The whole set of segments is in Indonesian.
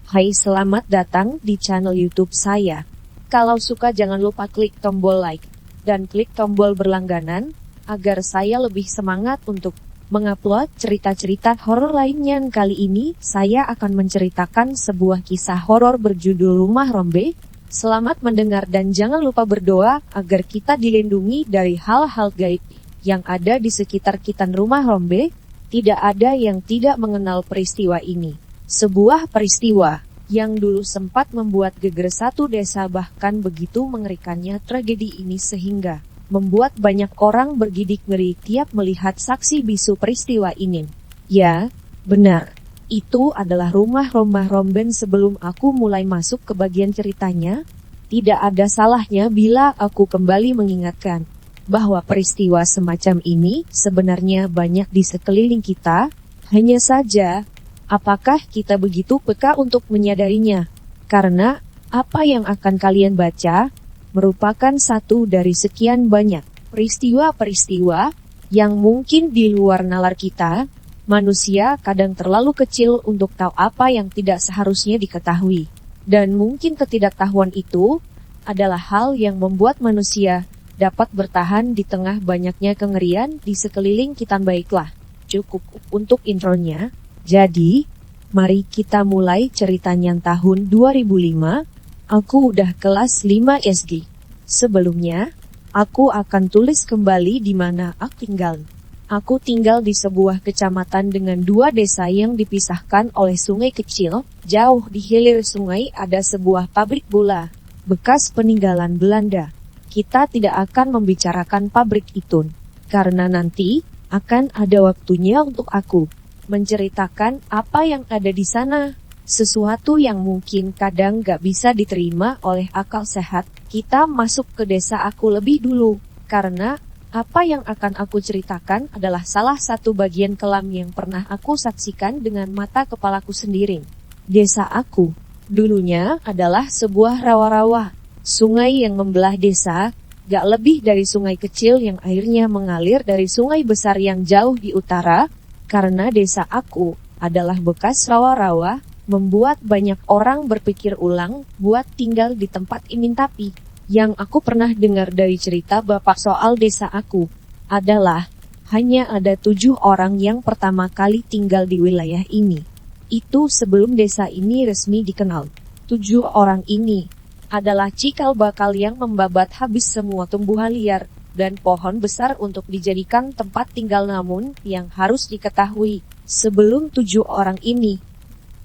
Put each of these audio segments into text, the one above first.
Hai, selamat datang di channel YouTube saya. Kalau suka jangan lupa klik tombol like dan klik tombol berlangganan agar saya lebih semangat untuk mengupload cerita-cerita horor lainnya. Kali ini saya akan menceritakan sebuah kisah horor berjudul Rumah Rombe. Selamat mendengar dan jangan lupa berdoa agar kita dilindungi dari hal-hal gaib yang ada di sekitar kita. Rumah Rombe, tidak ada yang tidak mengenal peristiwa ini. Sebuah peristiwa yang dulu sempat membuat geger satu desa, bahkan begitu mengerikannya tragedi ini sehingga membuat banyak orang bergidik ngeri tiap melihat saksi bisu peristiwa ini. Ya, benar. Itu adalah rumah Rombe. Sebelum aku mulai masuk ke bagian ceritanya, tidak ada salahnya bila aku kembali mengingatkan bahwa peristiwa semacam ini sebenarnya banyak di sekeliling kita. Hanya saja, apakah kita begitu peka untuk menyadarinya? Karena apa yang akan kalian baca merupakan satu dari sekian banyak peristiwa-peristiwa yang mungkin di luar nalar kita. Manusia kadang terlalu kecil untuk tahu apa yang tidak seharusnya diketahui. Dan mungkin ketidaktahuan itu adalah hal yang membuat manusia dapat bertahan di tengah banyaknya kengerian di sekeliling kita. Baiklah, cukup untuk intronya. Jadi, mari kita mulai ceritanya. Tahun 2005, aku udah kelas 5 SD. Sebelumnya, aku akan tulis kembali di mana aku tinggal. Aku tinggal di sebuah kecamatan dengan dua desa yang dipisahkan oleh sungai kecil. Jauh di hilir sungai ada sebuah pabrik bola, bekas peninggalan Belanda. Kita tidak akan membicarakan pabrik itu, karena nanti akan ada waktunya untuk aku menceritakan apa yang ada di sana. Sesuatu yang mungkin kadang gak bisa diterima oleh akal sehat. Kita masuk ke desa aku lebih dulu, karena apa yang akan aku ceritakan adalah salah satu bagian kelam yang pernah aku saksikan dengan mata kepalaku sendiri. Desa aku dulunya adalah sebuah rawa-rawa. Sungai yang membelah desa, gak lebih dari sungai kecil yang airnya mengalir dari sungai besar yang jauh di utara. Karena desa aku adalah bekas rawa-rawa, membuat banyak orang berpikir ulang buat tinggal di tempat ini. Tapi yang aku pernah dengar dari cerita bapak soal desa aku adalah hanya ada 7 orang yang pertama kali tinggal di wilayah ini. Itu sebelum desa ini resmi dikenal. 7 orang ini adalah cikal bakal yang membabat habis semua tumbuhan liar dan pohon besar untuk dijadikan tempat tinggal. Namun yang harus diketahui, sebelum 7 orang ini,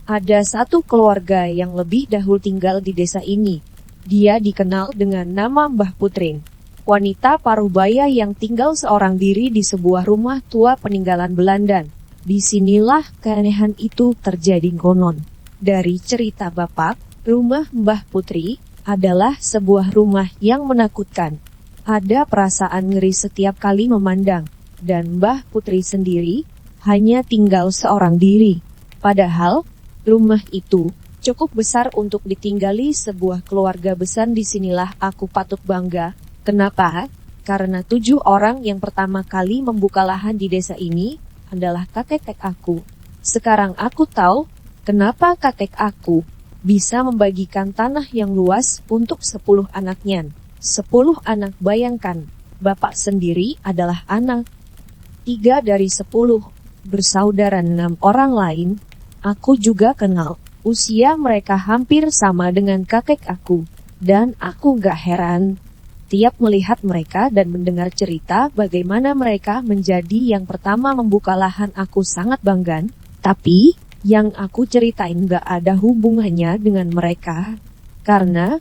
ada satu keluarga yang lebih dahulu tinggal di desa ini. Dia dikenal dengan nama Mbah Putrin, wanita parubaya yang tinggal seorang diri di sebuah rumah tua peninggalan Belanda. Disinilah keanehan itu terjadi. Konon dari cerita bapak, rumah Mbah Putri adalah sebuah rumah yang menakutkan. Ada perasaan ngeri setiap kali memandang, dan Mbah Putri sendiri hanya tinggal seorang diri. Padahal rumah itu cukup besar untuk ditinggali sebuah keluarga besar. Disinilah aku patut bangga. Kenapa? Karena 7 orang yang pertama kali membuka lahan di desa ini adalah kakek aku. Sekarang aku tahu kenapa kakek aku bisa membagikan tanah yang luas untuk 10 anaknya. 10 anak, bayangkan, bapak sendiri adalah anak 3 dari 10, bersaudara 6 orang lain. Aku juga kenal. Usia mereka hampir sama dengan kakek aku. Dan aku gak heran tiap melihat mereka dan mendengar cerita bagaimana mereka menjadi yang pertama membuka lahan. Aku sangat bangga. Tapi yang aku ceritain gak ada hubungannya dengan mereka. Karena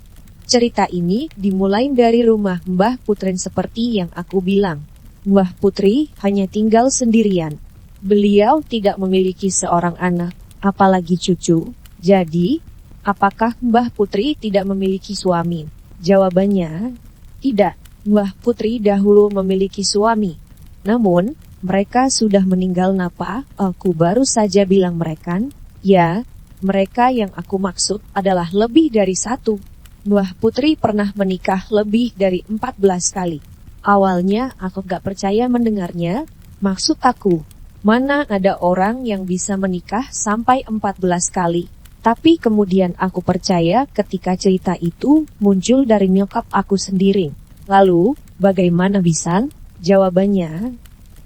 cerita ini dimulai dari rumah Mbah Putrin. Seperti yang aku bilang, Mbah Putri hanya tinggal sendirian. Beliau tidak memiliki seorang anak, apalagi cucu. Jadi, apakah Mbah Putri tidak memiliki suami? Jawabannya, tidak. Mbah Putri dahulu memiliki suami. Namun, mereka sudah meninggal. Napa? Aku baru saja bilang mereka. Ya, mereka yang aku maksud adalah lebih dari 1. Mbah Putri pernah menikah lebih dari 14 kali. Awalnya aku gak percaya mendengarnya. Maksud aku, mana ada orang yang bisa menikah sampai 14 kali? Tapi kemudian aku percaya ketika cerita itu muncul dari nyokap aku sendiri. Lalu, bagaimana bisa? Jawabannya,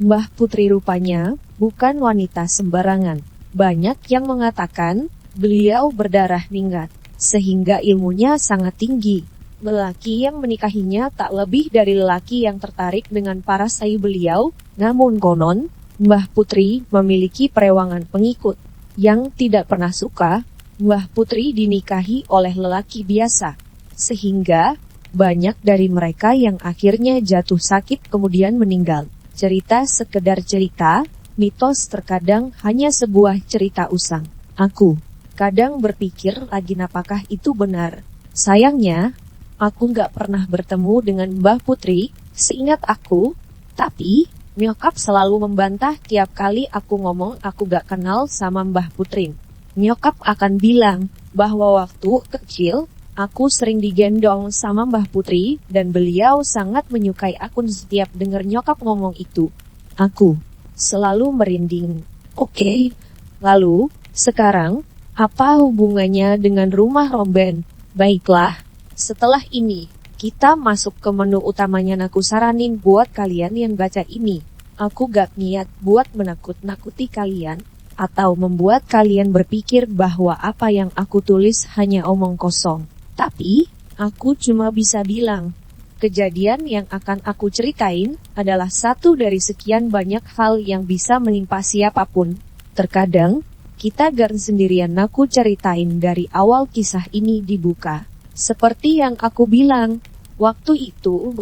Mbah Putri rupanya bukan wanita sembarangan. Banyak yang mengatakan beliau berdarah ningrat, sehingga ilmunya sangat tinggi. Lelaki yang menikahinya tak lebih dari lelaki yang tertarik dengan parasai beliau, namun konon, Mbah Putri memiliki perewangan pengikut yang tidak pernah suka Mbah Putri dinikahi oleh lelaki biasa, sehingga banyak dari mereka yang akhirnya jatuh sakit kemudian meninggal. Cerita sekedar cerita, mitos terkadang hanya sebuah cerita usang. Aku kadang berpikir lagi apakah itu benar. Sayangnya, aku nggak pernah bertemu dengan Mbah Putri, seingat aku, tapi nyokap selalu membantah tiap kali aku ngomong aku gak kenal sama Mbah Putri. Nyokap akan bilang bahwa waktu kecil, aku sering digendong sama Mbah Putri dan beliau sangat menyukai aku. Setiap dengar nyokap ngomong itu, aku selalu merinding. Oke, lalu, sekarang, apa hubungannya dengan rumah Romben? Baiklah, setelah ini, kita masuk ke menu utamanya. Aku saranin buat kalian yang baca ini. Aku gak niat buat menakut-nakuti kalian, atau membuat kalian berpikir bahwa apa yang aku tulis hanya omong kosong. Tapi, aku cuma bisa bilang, kejadian yang akan aku ceritain adalah satu dari sekian banyak hal yang bisa menimpa siapapun. Terkadang, kita gak sendirian. Aku ceritain dari awal kisah ini dibuka. Seperti yang aku bilang, waktu itu,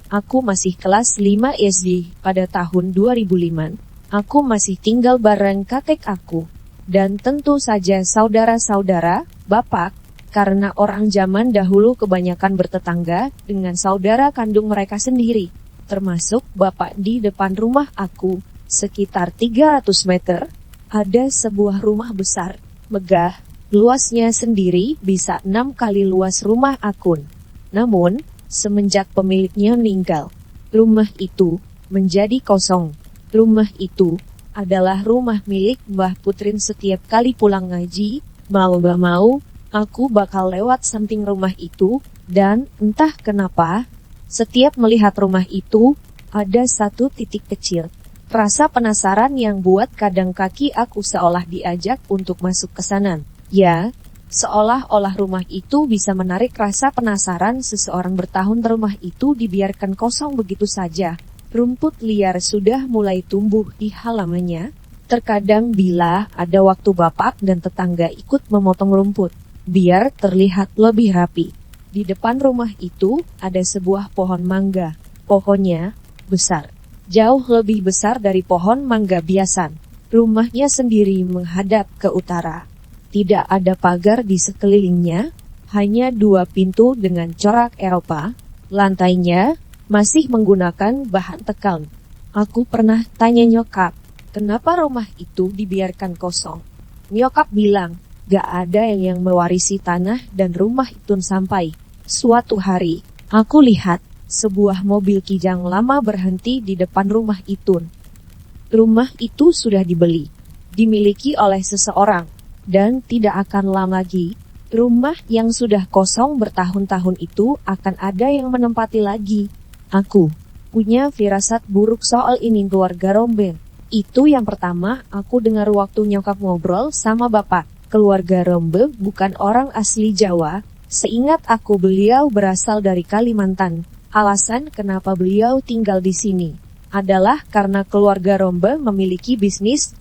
aku masih kelas 5 SD pada tahun 2005. Aku masih tinggal bareng kakek aku. Dan tentu saja saudara-saudara, bapak, karena orang zaman dahulu kebanyakan bertetangga dengan saudara kandung mereka sendiri. Termasuk bapak. Di depan rumah aku, sekitar 300 meter, ada sebuah rumah besar, megah. Luasnya sendiri bisa 6 kali luas rumah akun. Namun, semenjak pemiliknya meninggal, rumah itu menjadi kosong. Rumah itu adalah rumah milik Mbah Putrin. Setiap kali pulang ngaji, mau gak mau, aku bakal lewat samping rumah itu, dan entah kenapa, setiap melihat rumah itu, ada satu titik kecil. Rasa penasaran yang buat kadang kaki aku seolah diajak untuk masuk ke sana. Ya, seolah-olah rumah itu bisa menarik rasa penasaran seseorang. Bertahun rumah itu dibiarkan kosong begitu saja. Rumput liar sudah mulai tumbuh di halamannya. Terkadang bila ada waktu bapak dan tetangga ikut memotong rumput, biar terlihat lebih rapi. Di depan rumah itu ada sebuah pohon mangga. Pohonnya besar, jauh lebih besar dari pohon mangga biasa. Rumahnya sendiri menghadap ke utara. Tidak ada pagar di sekelilingnya, hanya 2 pintu dengan corak Eropa. Lantainya masih menggunakan bahan tekal. Aku pernah tanya nyokap, kenapa rumah itu dibiarkan kosong? Nyokap bilang, gak ada yang mewarisi tanah dan rumah itu sampai suatu hari, aku lihat sebuah mobil Kijang lama berhenti di depan rumah itu. Rumah itu sudah dibeli, dimiliki oleh seseorang. Dan tidak akan lama lagi, rumah yang sudah kosong bertahun-tahun itu akan ada yang menempati lagi. Aku punya firasat buruk soal ini. Keluarga Romben. Itu yang pertama aku dengar waktu nyokap ngobrol sama bapak. Keluarga Rombe bukan orang asli Jawa. Seingat aku beliau berasal dari Kalimantan. Alasan kenapa beliau tinggal di sini adalah karena keluarga Rombe memiliki bisnis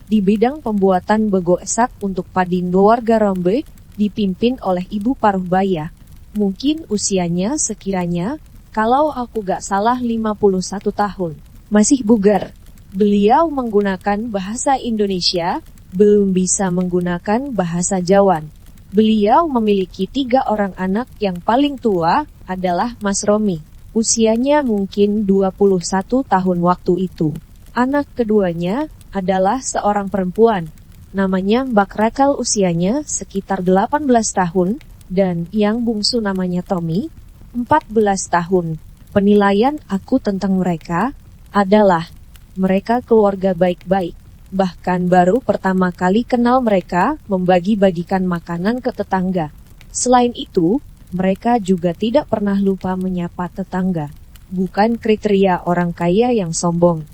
di bidang pembuatan bego esak untuk padi. Keluarga Rombe dipimpin oleh Ibu Paruhbaya. Mungkin usianya sekiranya, kalau aku gak salah 51 tahun. Masih bugar. Beliau menggunakan bahasa Indonesia, belum bisa menggunakan bahasa Jawa. Beliau memiliki 3 orang anak. Yang paling tua adalah Mas Romi. Usianya mungkin 21 tahun waktu itu. Anak keduanya adalah seorang perempuan, namanya Mbak Rakal, usianya sekitar 18 tahun, dan yang bungsu namanya Tommy, 14 tahun. Penilaian aku tentang mereka adalah, mereka keluarga baik-baik. Bahkan baru pertama kali kenal mereka membagi-bagikan makanan ke tetangga. Selain itu, mereka juga tidak pernah lupa menyapa tetangga. Bukan kriteria orang kaya yang sombong.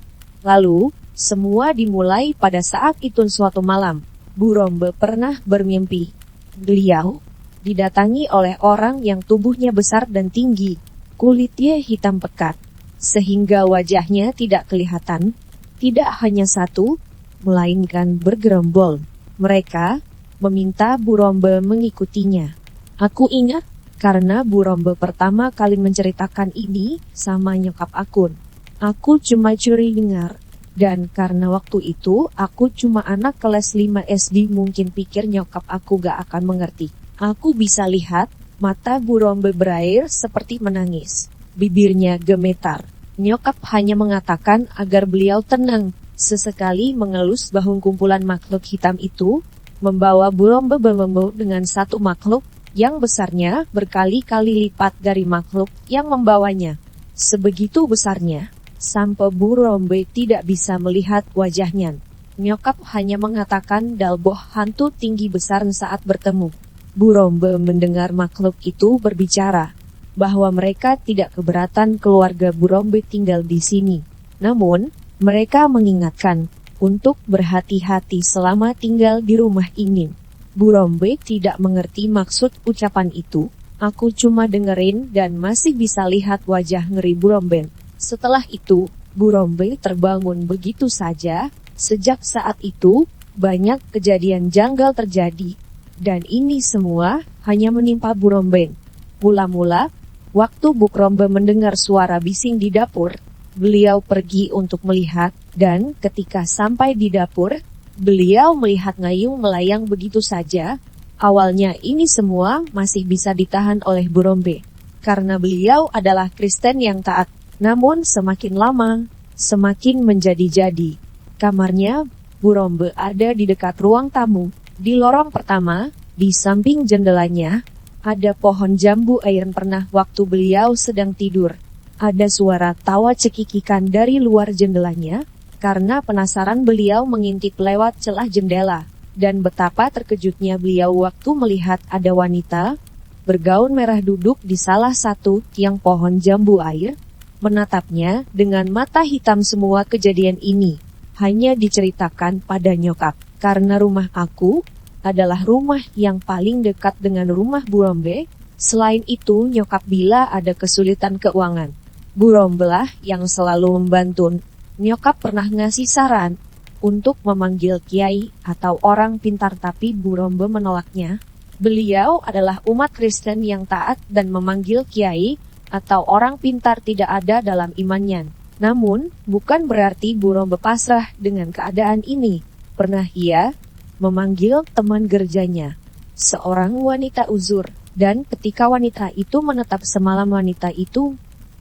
Lalu, semua dimulai pada saat itu suatu malam. Bu Rombe pernah bermimpi. Beliau didatangi oleh orang yang tubuhnya besar dan tinggi. Kulitnya hitam pekat, sehingga wajahnya tidak kelihatan. Tidak hanya satu, melainkan bergerombol. Mereka meminta Bu Rombe mengikutinya. Aku ingat, karena Bu Rombe pertama kali menceritakan ini sama nyokap aku. Aku cuma curi dengar. Dan karena waktu itu aku cuma anak kelas 5 SD, mungkin pikir nyokap aku gak akan mengerti. Aku bisa lihat, mata Bu Rombe berair seperti menangis. Bibirnya gemetar. Nyokap hanya mengatakan agar beliau tenang. Sesekali mengelus bahu kumpulan makhluk hitam itu, membawa Bu Rombe bermembau dengan satu makhluk yang besarnya berkali-kali lipat dari makhluk yang membawanya. Sebegitu besarnya, sampai Bu Rombe tidak bisa melihat wajahnya. Nyokap hanya mengatakan dalboh hantu tinggi besar saat bertemu. Bu Rombe mendengar makhluk itu berbicara, bahwa mereka tidak keberatan keluarga Bu Rombe tinggal di sini. Namun, mereka mengingatkan untuk berhati-hati selama tinggal di rumah ini. Bu Rombe tidak mengerti maksud ucapan itu. Aku cuma dengerin dan masih bisa lihat wajah ngeri Bu Rombe. Setelah itu, Bu Rombe terbangun begitu saja. Sejak saat itu, banyak kejadian janggal terjadi. Dan ini semua hanya menimpa Bu Rombe. Mula-mula, waktu Bu Rombe mendengar suara bising di dapur, beliau pergi untuk melihat, dan ketika sampai di dapur, beliau melihat Ngayung melayang begitu saja. Awalnya ini semua masih bisa ditahan oleh Bu Rombe, karena beliau adalah Kristen yang taat. Namun semakin lama, semakin menjadi-jadi. Kamarnya Bu Rombe ada di dekat ruang tamu. Di lorong pertama, di samping jendelanya, ada pohon jambu air. Pernah waktu beliau sedang tidur, ada suara tawa cekikikan dari luar jendelanya. Karena penasaran beliau mengintip lewat celah jendela, dan betapa terkejutnya beliau waktu melihat ada wanita bergaun merah duduk di salah satu tiang pohon jambu air, menatapnya dengan mata hitam. Semua kejadian ini hanya diceritakan pada nyokap, karena rumah aku adalah rumah yang paling dekat dengan rumah Bu Rombe. Selain itu, nyokap bila ada kesulitan keuangan, Bu Rombe lah yang selalu membantu. Nyokap pernah ngasih saran untuk memanggil kiai atau orang pintar, tapi Bu Rombe menolaknya. Beliau adalah umat Kristen yang taat dan memanggil kiai atau orang pintar tidak ada dalam imannya. Namun, bukan berarti Bu Rombe pasrah dengan keadaan ini. Pernah ia memanggil teman gerjanya, seorang wanita uzur, dan ketika wanita itu menetap semalam, wanita itu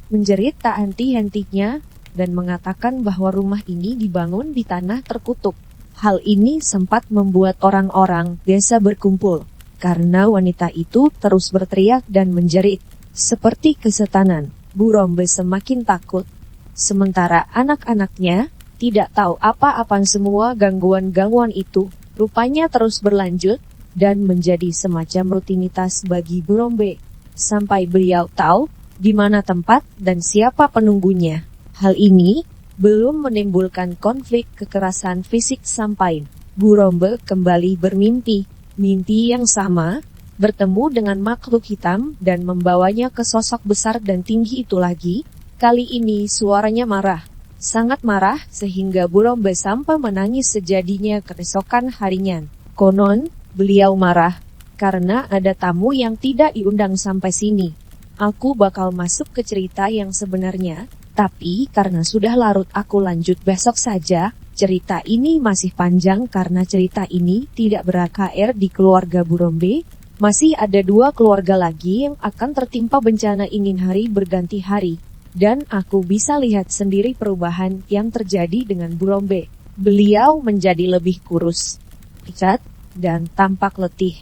menjerit tak henti-hentinya dan mengatakan bahwa rumah ini dibangun di tanah terkutuk. Hal ini sempat membuat orang-orang desa berkumpul, karena wanita itu terus berteriak dan menjerit, seperti kesetanan. Bu Rombe semakin takut. Sementara anak-anaknya tidak tahu apa-apa. Semua gangguan-gangguan itu rupanya terus berlanjut dan menjadi semacam rutinitas bagi Bu Rombe, sampai beliau tahu di mana tempat dan siapa penunggunya. Hal ini belum menimbulkan konflik kekerasan fisik sampai Bu Rombe kembali bermimpi. Mimpi yang sama, bertemu dengan makhluk hitam dan membawanya ke sosok besar dan tinggi itu lagi. Kali ini suaranya marah, sangat marah, sehingga Bu Rombe sampai menangis sejadinya keesokan harinya. Konon, beliau marah karena ada tamu yang tidak diundang sampai sini. Aku bakal masuk ke cerita yang sebenarnya, tapi karena sudah larut aku lanjut besok saja. Cerita ini masih panjang karena cerita ini tidak berakhir di keluarga Bu Rombe. Masih ada 2 keluarga lagi yang akan tertimpa bencana ingin hari berganti hari. Dan aku bisa lihat sendiri perubahan yang terjadi dengan Bu Rombe. Beliau menjadi lebih kurus, pucat, dan tampak letih.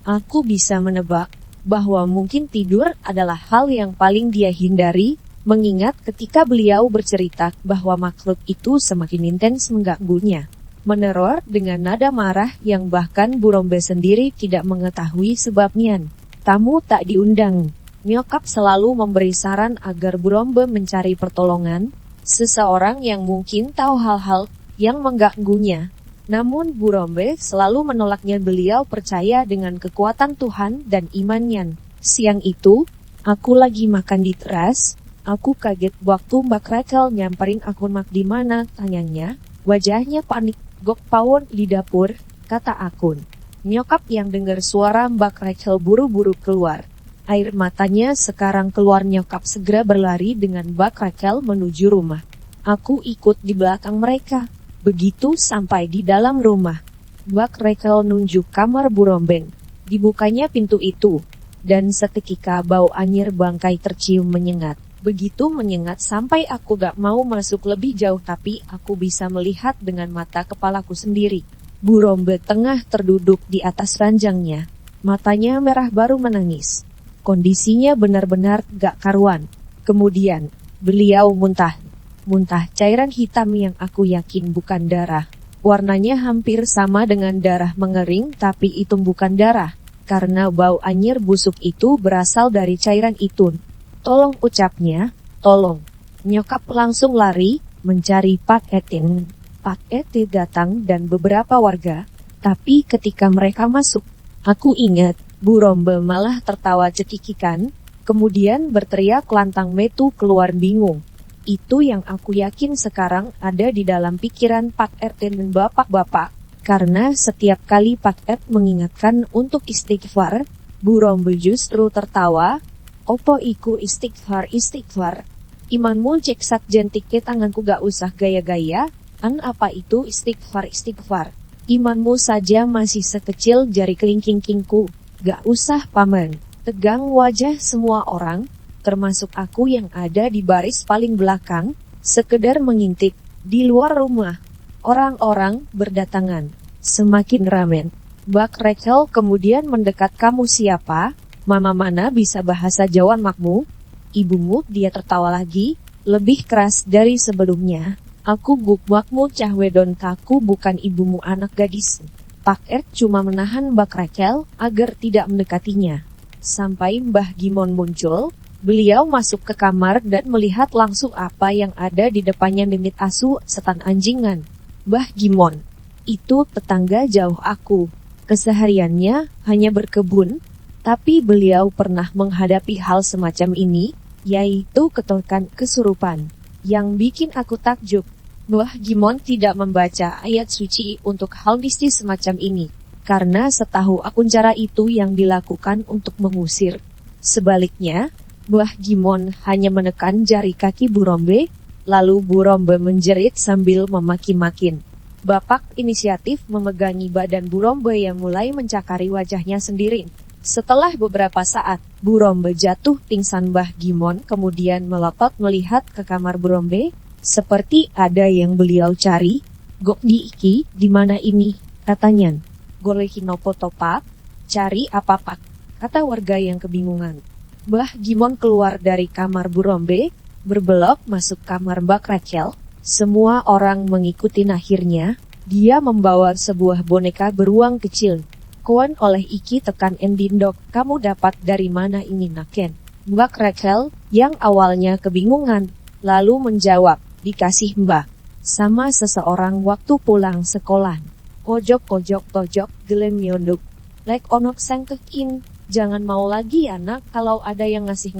Aku bisa menebak bahwa mungkin tidur adalah hal yang paling dia hindari, mengingat ketika beliau bercerita bahwa makhluk itu semakin intens mengganggunya. meneror dengan nada marah yang bahkan Burombe sendiri tidak mengetahui sebabnya. Tamu tak diundang. Nyokap selalu memberi saran agar Burombe mencari pertolongan, seseorang yang mungkin tahu hal-hal yang mengganggunya. Namun Burombe selalu menolaknya. Beliau percaya dengan kekuatan Tuhan dan imannya. Siang itu, aku lagi makan di teras. Aku kaget waktu Mbak Rachel nyamperin aku. "Mak di mana?" tanyanya. Wajahnya panik. "Gok pawon di dapur," kata Akun. Nyokap yang dengar suara Mbak Rachel buru-buru keluar. Air matanya sekarang keluar. Nyokap segera berlari dengan Mbak Rachel menuju rumah. Aku ikut di belakang mereka. Begitu sampai di dalam rumah, Mbak Rachel nunjuk kamar Burombe. Dibukanya pintu itu, dan seketika bau anyir bangkai tercium menyengat. Begitu menyengat sampai aku gak mau masuk lebih jauh, tapi aku bisa melihat dengan mata kepalaku sendiri. Burombe tengah terduduk di atas ranjangnya. Matanya merah baru menangis. Kondisinya benar-benar gak karuan. Kemudian, beliau muntah cairan hitam yang aku yakin bukan darah. Warnanya hampir sama dengan darah mengering, tapi itu bukan darah. Karena bau anyir busuk itu berasal dari cairan itu. "Tolong," ucapnya, "tolong." Nyokap langsung lari, mencari Pak Etin. Pak Etin datang dan beberapa warga. Tapi ketika mereka masuk, aku ingat, Burombe malah tertawa cekikikan, kemudian berteriak lantang metu keluar bingung. Itu yang aku yakin sekarang ada di dalam pikiran Pak RT dan bapak-bapak. Karena setiap kali Pak RT mengingatkan untuk istighfar, Burombe justru tertawa. "Opo iku istighfar? Imanmu cek sak jentik ke tanganku, gak usah gaya-gaya. Apa itu istighfar? Imanmu saja masih sekecil jari kelingking-kingku. Gak usah paman." Tegang wajah semua orang, termasuk aku yang ada di baris paling belakang, sekedar mengintip. Di luar rumah, orang-orang berdatangan. Semakin ramai. Mbak Rachel kemudian mendekat. "Kamu siapa? Mama mana bisa bahasa Jawa makmu?" "Ibumu," dia tertawa lagi, lebih keras dari sebelumnya. "Aku gugmakmu cah wedon, kaku bukan ibumu anak gadis." Pak R cuma menahan Mbak Rachel agar tidak mendekatinya. Sampai Mbah Gimon muncul. Beliau masuk ke kamar dan melihat langsung apa yang ada di depannya. Demit asu setan anjingan. "Mbah Gimon, itu tetangga jauh aku. Kesehariannya hanya berkebun, tapi beliau pernah menghadapi hal semacam ini, yaitu ketolkan kesurupan. Yang bikin aku takjub, Mbah Gimon tidak membaca ayat suci untuk hal mistis semacam ini, karena setahu aku cara itu yang dilakukan untuk mengusir. Sebaliknya, Mbah Gimon hanya menekan jari kaki Burombe, lalu Burombe menjerit sambil memaki-makin. Bapak inisiatif memegangi badan Burombe yang mulai mencakari wajahnya sendiri. Setelah beberapa saat, Burombe jatuh pingsan. Mbah Gimon kemudian melotot melihat ke kamar Burombe, seperti ada yang beliau cari. "Gok di iki, di mana ini?" katanya. "Golehi nopo topak?" "Cari apa pak?" kata warga yang kebingungan. Mbah Gimon keluar dari kamar Burombe, berbelok masuk kamar Mbak Rachel. Semua orang mengikuti. Akhirnya, dia membawa sebuah boneka beruang kecil. "Koan oleh iki tekan endindok, kamu dapat dari mana ini naken?" Mbak Rachel, yang awalnya kebingungan, lalu menjawab, "Dikasih mbak sama seseorang waktu pulang sekolah. Kojok tojok gelem nyonduk. Lek onok sengkekin. Jangan mau lagi anak kalau ada yang ngasih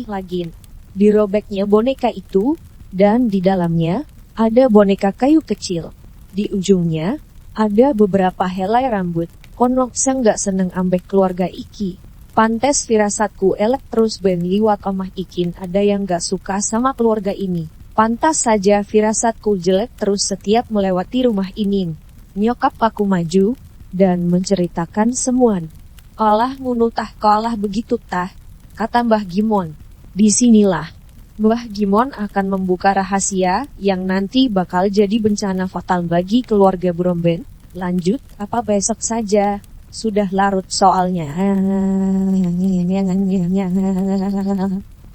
lagi." Dirobeknya boneka itu, dan di dalamnya, ada boneka kayu kecil. Di ujungnya, ada beberapa helai rambut. "Onok sang gak seneng ambek keluarga iki. Pantes firasatku elek terus ben liwat omah ikin, ada yang gak suka sama keluarga ini. Pantas saja firasatku jelek terus setiap melewati rumah ini." Nyokap aku maju, dan menceritakan semua. "Alah ngunu tah, kalah begitu tah," kata Mbah Gimon. "Disinilah Mbah Gimon akan membuka rahasia yang nanti bakal jadi bencana fatal bagi keluarga Burombe. Lanjut apa besok saja, sudah larut soalnya."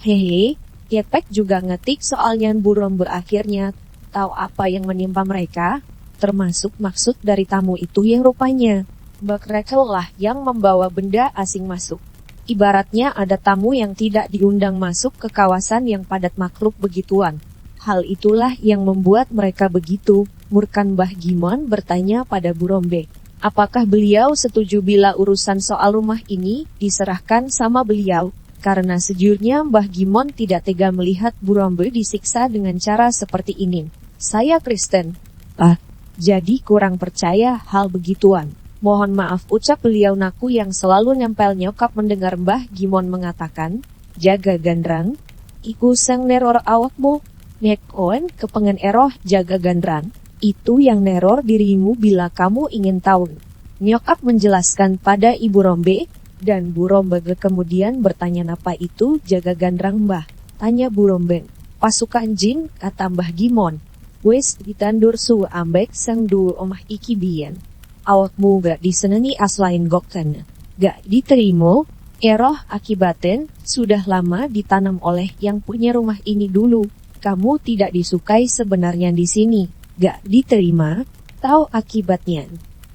Hehe, Kepek juga ngetik soalnya. Burombe akhirnya tahu apa yang menimpa mereka. termasuk maksud dari tamu itu yang rupanya Mbak Rachel lah yang membawa benda asing masuk. Ibaratnya ada tamu yang tidak diundang masuk ke kawasan yang padat makhluk begituan. Hal itulah yang membuat mereka begitu murkan. Mbah Gimon bertanya pada Burombe, apakah beliau setuju bila urusan soal rumah ini diserahkan sama beliau? Karena sejujurnya Mbah Gimon tidak tega melihat Burombe disiksa dengan cara seperti ini. Saya Kristen, Pak, jadi kurang percaya hal begituan. Mohon maaf, ucap beliau naku yang selalu nempel nyokap mendengar Mbah Gimon mengatakan, jaga gandrang, iku sang neror awakmu, nek oen kepengen eroh jaga gandrang, itu yang neror dirimu bila kamu ingin tahu. Nyokap menjelaskan pada Ibu Rombe, dan Bu Rombe kemudian bertanya apa itu jaga gandrang Mbah. Tanya Bu Rombe, pasukan jin, kata Mbah Gimon. Wes ditandur su ambek sang du omah iki biyen. Awakmu gak disenengi aslain gokkan. Gak diterima, eroh akibaten sudah lama ditanam oleh yang punya rumah ini dulu. Kamu tidak disukai sebenarnya di sini. Gak diterima, tahu akibatnya.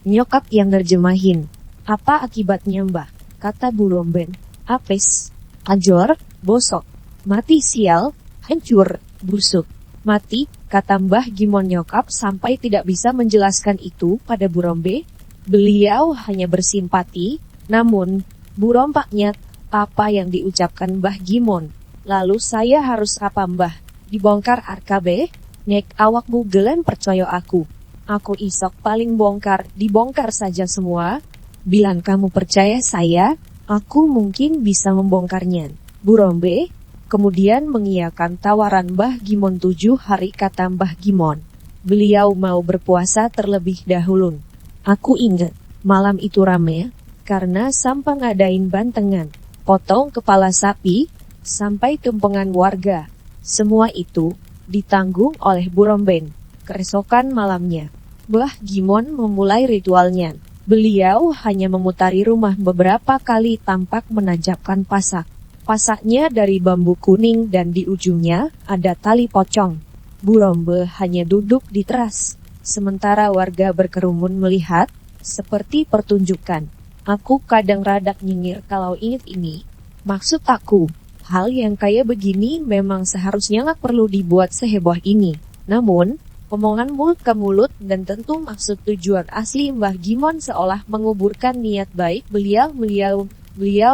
Nyokap yang nerjemahin. Apa akibatnya Mbah? Kata Bu Romben. Apes, ajor, bosok, mati sial, hancur, busuk. Mati, kata Mbah Gimon nyokap sampai tidak bisa menjelaskan itu pada Bu Rombe. Beliau hanya bersimpati, namun, Bu Rompaknya, apa yang diucapkan Mbah Gimon. Lalu saya harus apa Mbah? Dibongkar RKB? Nek awakmu gelen percaya aku. Aku isok paling bongkar, dibongkar saja semua. Bilang kamu percaya saya, aku mungkin bisa membongkarnya. Bu Rombe kemudian mengiyakan tawaran Mbah Gimon 7 hari, kata Mbah Gimon. Beliau mau berpuasa terlebih dahulu. Aku ingat, malam itu rame, karena sampai ngadain bantengan, potong kepala sapi, sampai tumpengan warga. Semua itu ditanggung oleh Bu Romben. Keesokan malamnya, Mbah Gimon memulai ritualnya. Beliau hanya memutari rumah beberapa kali tampak menancapkan pasak. Pasaknya dari bambu kuning dan di ujungnya ada tali pocong. Bu Rombe hanya duduk di teras, sementara warga berkerumun melihat, seperti pertunjukan. Aku kadang radak nyengir kalau inget ini. Maksud aku, hal yang kayak begini memang seharusnya nggak perlu dibuat seheboh ini. Namun, omongan mulut ke mulut dan tentu maksud tujuan asli Mbah Gimon seolah menguburkan niat baik beliau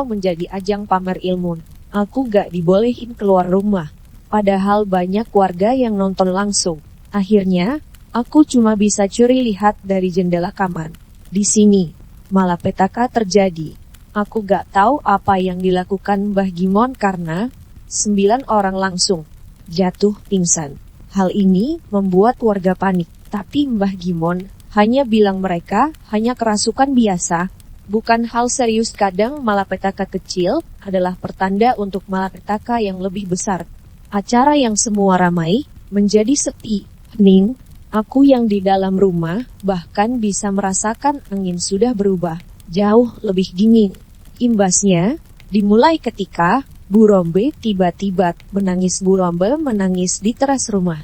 menjadi ajang pamer ilmu. Aku gak dibolehin keluar rumah. Padahal banyak warga yang nonton langsung. Akhirnya, aku cuma bisa curi lihat dari jendela kamar. Di sini, malapetaka terjadi. Aku gak tahu apa yang dilakukan Mbah Gimon karena 9 orang langsung jatuh pingsan. Hal ini membuat warga panik. Tapi Mbah Gimon hanya bilang mereka hanya kerasukan biasa. Bukan hal serius. Kadang malapetaka kecil adalah pertanda untuk malapetaka yang lebih besar. Acara yang semua ramai menjadi sepi, hening. Aku yang di dalam rumah bahkan bisa merasakan angin sudah berubah, jauh lebih dingin. Imbasnya dimulai ketika Bu Rombe tiba-tiba menangis. Bu Rombe menangis di teras rumah.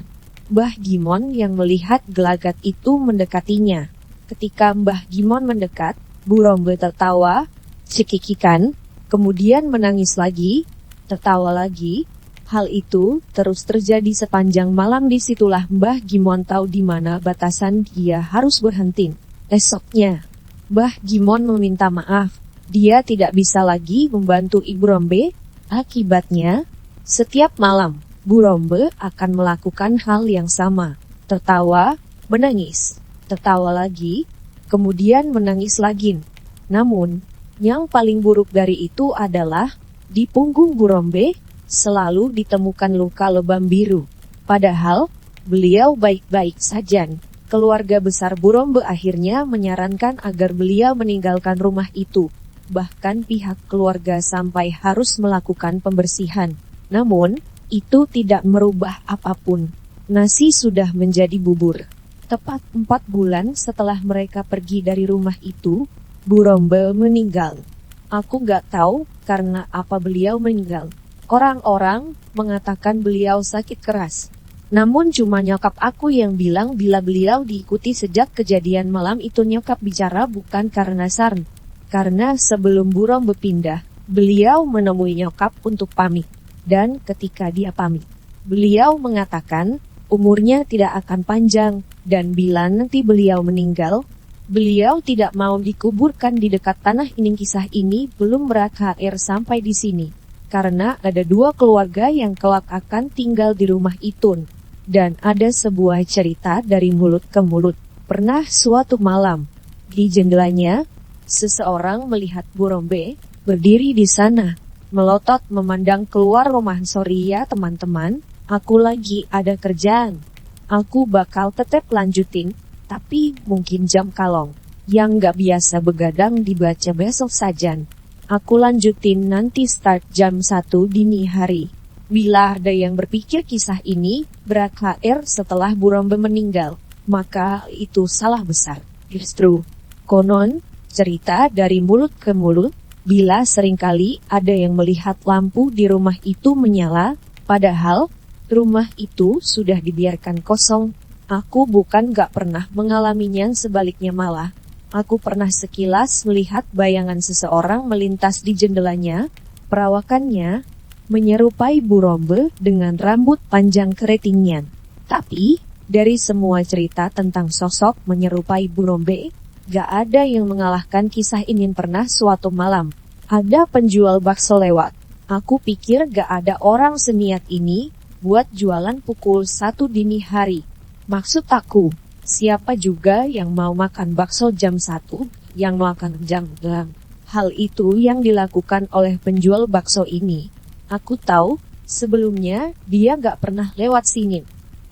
Mbah Gimon yang melihat gelagat itu mendekatinya. Ketika Mbah Gimon mendekat, Bu Rombe tertawa, cekikikan, kemudian menangis lagi, tertawa lagi. Hal itu terus terjadi sepanjang malam. Disitulah Mbah Gimon tahu di mana batasan dia harus berhenti. Esoknya, Mbah Gimon meminta maaf. Dia tidak bisa lagi membantu Ibu Rombe. Akibatnya, setiap malam, Bu Rombe akan melakukan hal yang sama. Tertawa, menangis, tertawa lagi, kemudian menangis lagi. Namun, yang paling buruk dari itu adalah, di punggung Bu Rombe, selalu ditemukan luka lebam biru. Padahal, beliau baik-baik saja. Keluarga besar Bu Rombe akhirnya menyarankan agar beliau meninggalkan rumah itu. Bahkan pihak keluarga sampai harus melakukan pembersihan. Namun, itu tidak merubah apapun. Nasi sudah menjadi bubur. Tepat 4 bulan setelah mereka pergi dari rumah itu, Bu Rombe meninggal. Aku gak tahu karena apa beliau meninggal. Orang-orang mengatakan beliau sakit keras. Namun cuma nyokap aku yang bilang bila beliau diikuti sejak kejadian malam itu. Nyokap bicara bukan karena saran. Karena sebelum burom berpindah, beliau menemui nyokap untuk pamit. Dan ketika dia pamit, beliau mengatakan umurnya tidak akan panjang. Dan bila nanti beliau meninggal, beliau tidak mau dikuburkan di dekat tanah ini. Kisah ini belum berakhir sampai di sini. Karena ada 2 keluarga yang kelak akan tinggal di rumah itu. Dan ada sebuah cerita dari mulut ke mulut. Pernah suatu malam, di jendelanya, seseorang melihat Burombe berdiri di sana, melotot memandang keluar rumah. Sorry ya teman-teman, aku lagi ada kerjaan. Aku bakal tetap lanjutin, tapi mungkin jam kalong yang gak biasa begadang dibaca besok saja. Aku lanjutin nanti start jam 1 dini hari. Bila ada yang berpikir kisah ini berakhir setelah Burombe meninggal, maka itu salah besar. Justru, konon, cerita dari mulut ke mulut, bila seringkali ada yang melihat lampu di rumah itu menyala, padahal rumah itu sudah dibiarkan kosong. Aku bukan gak pernah mengalaminya, sebaliknya malah, aku pernah sekilas melihat bayangan seseorang melintas di jendelanya. Perawakannya menyerupai Burombe dengan rambut panjang keritingnya. Tapi, dari semua cerita tentang sosok menyerupai Burombe, gak ada yang mengalahkan kisah ini. Pernah suatu malam, ada penjual bakso lewat. Aku pikir gak ada orang seniat ini buat jualan pukul 1 dini hari. Maksud aku, siapa juga yang mau makan bakso jam 1, yang makan jam 2. Hal itu yang dilakukan oleh penjual bakso ini. Aku tahu, sebelumnya dia gak pernah lewat sini.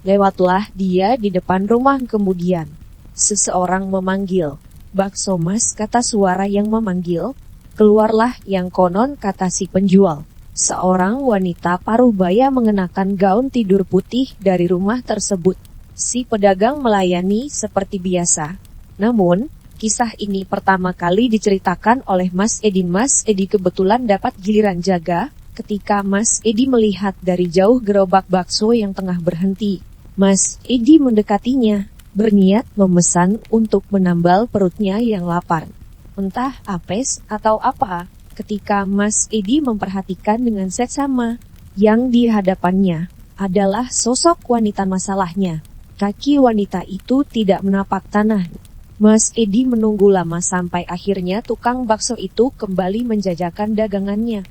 Lewatlah dia di depan rumah, kemudian seseorang memanggil, "Bakso Mas," kata suara yang memanggil. Keluarlah yang konon kata si penjual. Seorang wanita paruh baya mengenakan gaun tidur putih dari rumah tersebut. Si pedagang melayani seperti biasa. Namun, kisah ini pertama kali diceritakan oleh Mas Edi. Mas Edi kebetulan dapat giliran jaga ketika Mas Edi melihat dari jauh gerobak bakso yang tengah berhenti. Mas Edi mendekatinya, berniat memesan untuk menambal perutnya yang lapar. Entah apes atau apa, ketika Mas Edi memperhatikan dengan seksama, yang di hadapannya adalah sosok wanita. Masalahnya, kaki wanita itu tidak menapak tanah. Mas Edi menunggu lama sampai akhirnya tukang bakso itu kembali menjajakan dagangannya.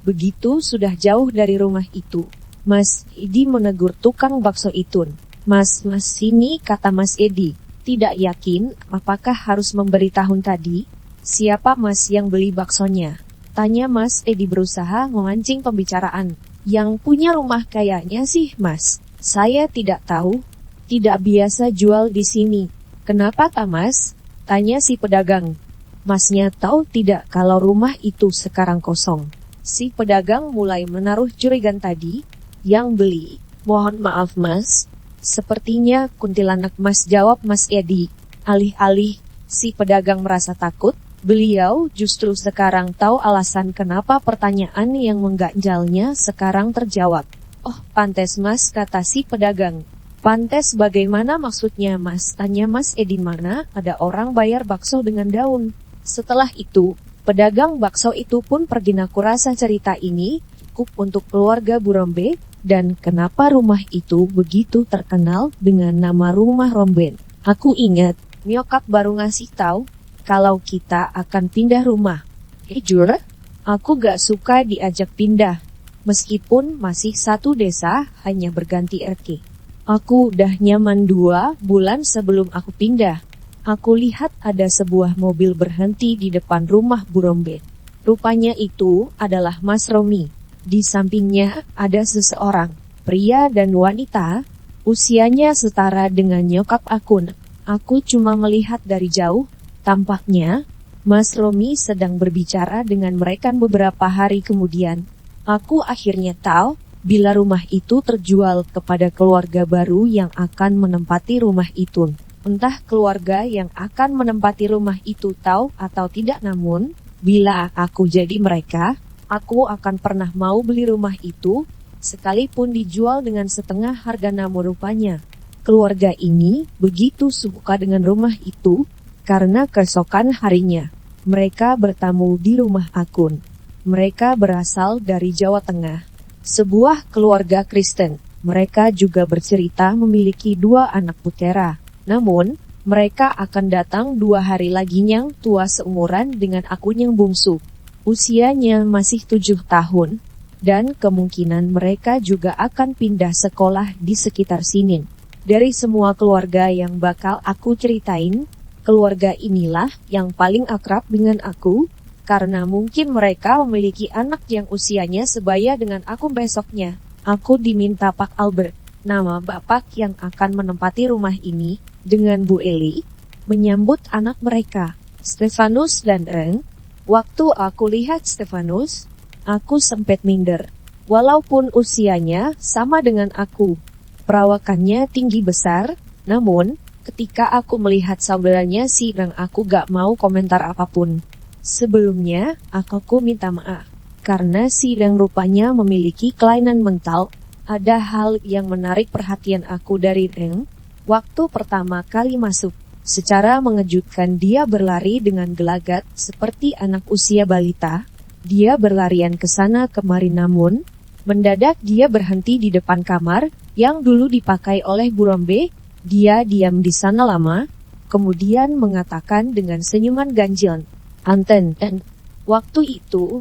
Begitu sudah jauh dari rumah itu, Mas Edi menegur tukang bakso itu. Mas sini," kata Mas Edi. Tidak yakin apakah harus memberitahu tadi, "Siapa Mas yang beli baksonya?" tanya Mas Edi berusaha memancing pembicaraan. "Yang punya rumah kayaknya sih Mas. Saya tidak tahu. Tidak biasa jual di sini." "Kenapa tak Mas?" tanya si pedagang. "Masnya tahu tidak kalau rumah itu sekarang kosong?" Si pedagang mulai menaruh curiga tadi. "Yang beli, mohon maaf Mas, sepertinya kuntilanak Mas," jawab Mas Edi. Alih-alih si pedagang merasa takut, beliau justru sekarang tahu alasan kenapa pertanyaan yang mengganjalnya sekarang terjawab. "Oh, pantes Mas," kata si pedagang. "Pantes bagaimana maksudnya Mas?" tanya Mas Edi. "Mana ada orang bayar bakso dengan daun." Setelah itu, pedagang bakso itu pun pergi. Aku rasa cerita ini cukup untuk keluarga Burombe, dan kenapa rumah itu begitu terkenal dengan nama rumah Romben. Aku ingat, nyokap baru ngasih tahu kalau kita akan pindah rumah. Jujur, aku gak suka diajak pindah. Meskipun masih satu desa, hanya berganti RT. Aku udah nyaman 2 bulan sebelum aku pindah. Aku lihat ada sebuah mobil berhenti di depan rumah Burombe. Rupanya itu adalah Mas Romi. Di sampingnya ada seseorang, pria dan wanita, usianya setara dengan nyokap aku. Aku cuma melihat dari jauh, tampaknya Mas Romi sedang berbicara dengan mereka. Beberapa hari kemudian, aku akhirnya tahu bila rumah itu terjual kepada keluarga baru yang akan menempati rumah itu. Entah keluarga yang akan menempati rumah itu tahu atau tidak, namun bila aku jadi mereka, aku akan pernah mau beli rumah itu. sekalipun dijual dengan setengah harga. Namun rupanya, keluarga ini begitu suka dengan rumah itu, karena keesokan harinya, mereka bertamu di rumah Akun. Mereka berasal dari Jawa Tengah, sebuah keluarga Kristen. Mereka juga bercerita memiliki 2 anak putera. Namun, mereka akan datang 2 hari lagi yang tua seumuran dengan Akun yang bungsu. Usianya masih 7 tahun, dan kemungkinan mereka juga akan pindah sekolah di sekitar sini. Dari semua keluarga yang bakal aku ceritain, keluarga inilah yang paling akrab dengan aku, karena mungkin mereka memiliki anak yang usianya sebaya dengan aku. Besoknya, aku diminta Pak Albert, nama bapak yang akan menempati rumah ini, dengan Bu Eli, menyambut anak mereka, Stefanus dan Eng. Waktu aku lihat Stefanus, aku sempat minder. Walaupun usianya sama dengan aku, perawakannya tinggi besar, namun ketika aku melihat saudaranya si Eng, aku gak mau komentar apapun. Sebelumnya, aku minta maaf, karena si Eng rupanya memiliki kelainan mental. Ada hal yang menarik perhatian aku dari Eng. Waktu pertama kali masuk, secara mengejutkan dia berlari dengan gelagat seperti anak usia balita. Dia berlarian ke sana kemari, namun mendadak dia berhenti di depan kamar yang dulu dipakai oleh Bu Rombe. Dia diam di sana lama, kemudian mengatakan dengan senyuman ganjil, "Anten." Dan waktu itu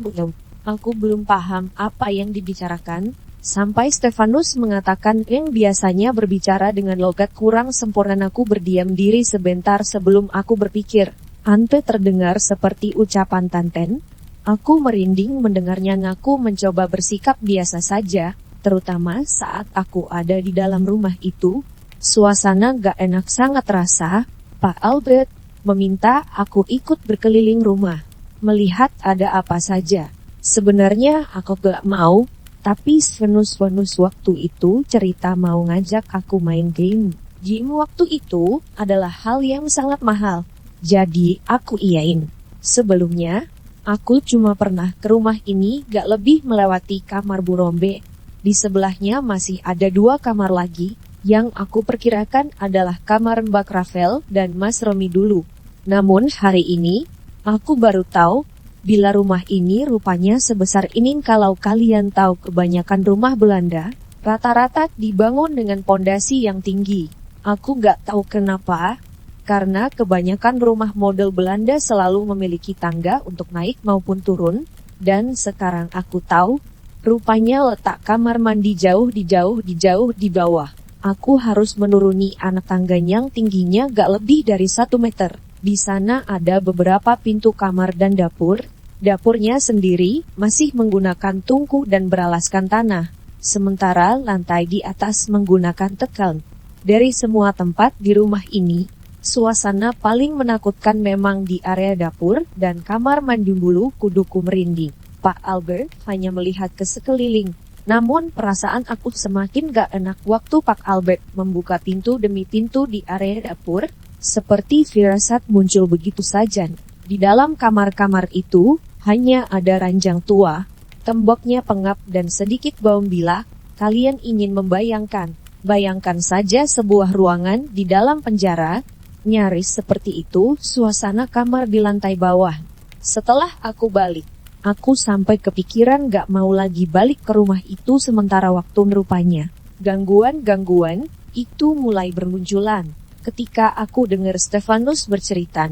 aku belum paham apa yang dibicarakan, sampai Stefanus mengatakan yang biasanya berbicara dengan logat kurang sempurna. Aku berdiam diri sebentar sebelum aku berpikir, "Ante terdengar seperti ucapan Tanten." Aku merinding mendengarnya. Aku mencoba bersikap biasa saja, terutama saat aku ada di dalam rumah itu. Suasana gak enak sangat terasa. Pak Albert meminta aku ikut berkeliling rumah, melihat ada apa saja. Sebenarnya aku gak mau, tapi Stefanus waktu itu cerita mau ngajak aku main game. Game waktu itu adalah hal yang sangat mahal, jadi aku iyain. Sebelumnya, aku cuma pernah ke rumah ini gak lebih melewati kamar Bu Rombe. Di sebelahnya masih ada 2 kamar lagi, yang aku perkirakan adalah kamar Mbak Rafael dan Mas Romi dulu. Namun hari ini, aku baru tahu, bila rumah ini rupanya sebesar ini. Kalau kalian tahu, kebanyakan rumah Belanda, rata-rata dibangun dengan pondasi yang tinggi. Aku gak tahu kenapa, karena kebanyakan rumah model Belanda selalu memiliki tangga untuk naik maupun turun, dan sekarang aku tahu, rupanya letak kamar mandi jauh di bawah. Aku harus menuruni anak tangga yang tingginya gak lebih dari 1 meter. Di sana ada beberapa pintu kamar dan dapur. Dapurnya sendiri masih menggunakan tungku dan beralaskan tanah, sementara lantai di atas menggunakan tekel. Dari semua tempat di rumah ini, suasana paling menakutkan memang di area dapur dan kamar mandi. Bulu kuduku merinding. Pak Albert hanya melihat ke sekeliling. Namun perasaan aku semakin gak enak waktu Pak Albert membuka pintu demi pintu di area dapur, seperti firasat muncul begitu saja. Di dalam kamar-kamar itu, hanya ada ranjang tua, temboknya pengap dan sedikit bau. Bila kalian ingin bayangkan saja sebuah ruangan di dalam penjara, nyaris seperti itu suasana kamar di lantai bawah. Setelah aku balik, aku sampai kepikiran gak mau lagi balik ke rumah itu. Sementara waktu rupanya, gangguan-gangguan itu mulai bermunculan. Ketika aku dengar Stefanus bercerita,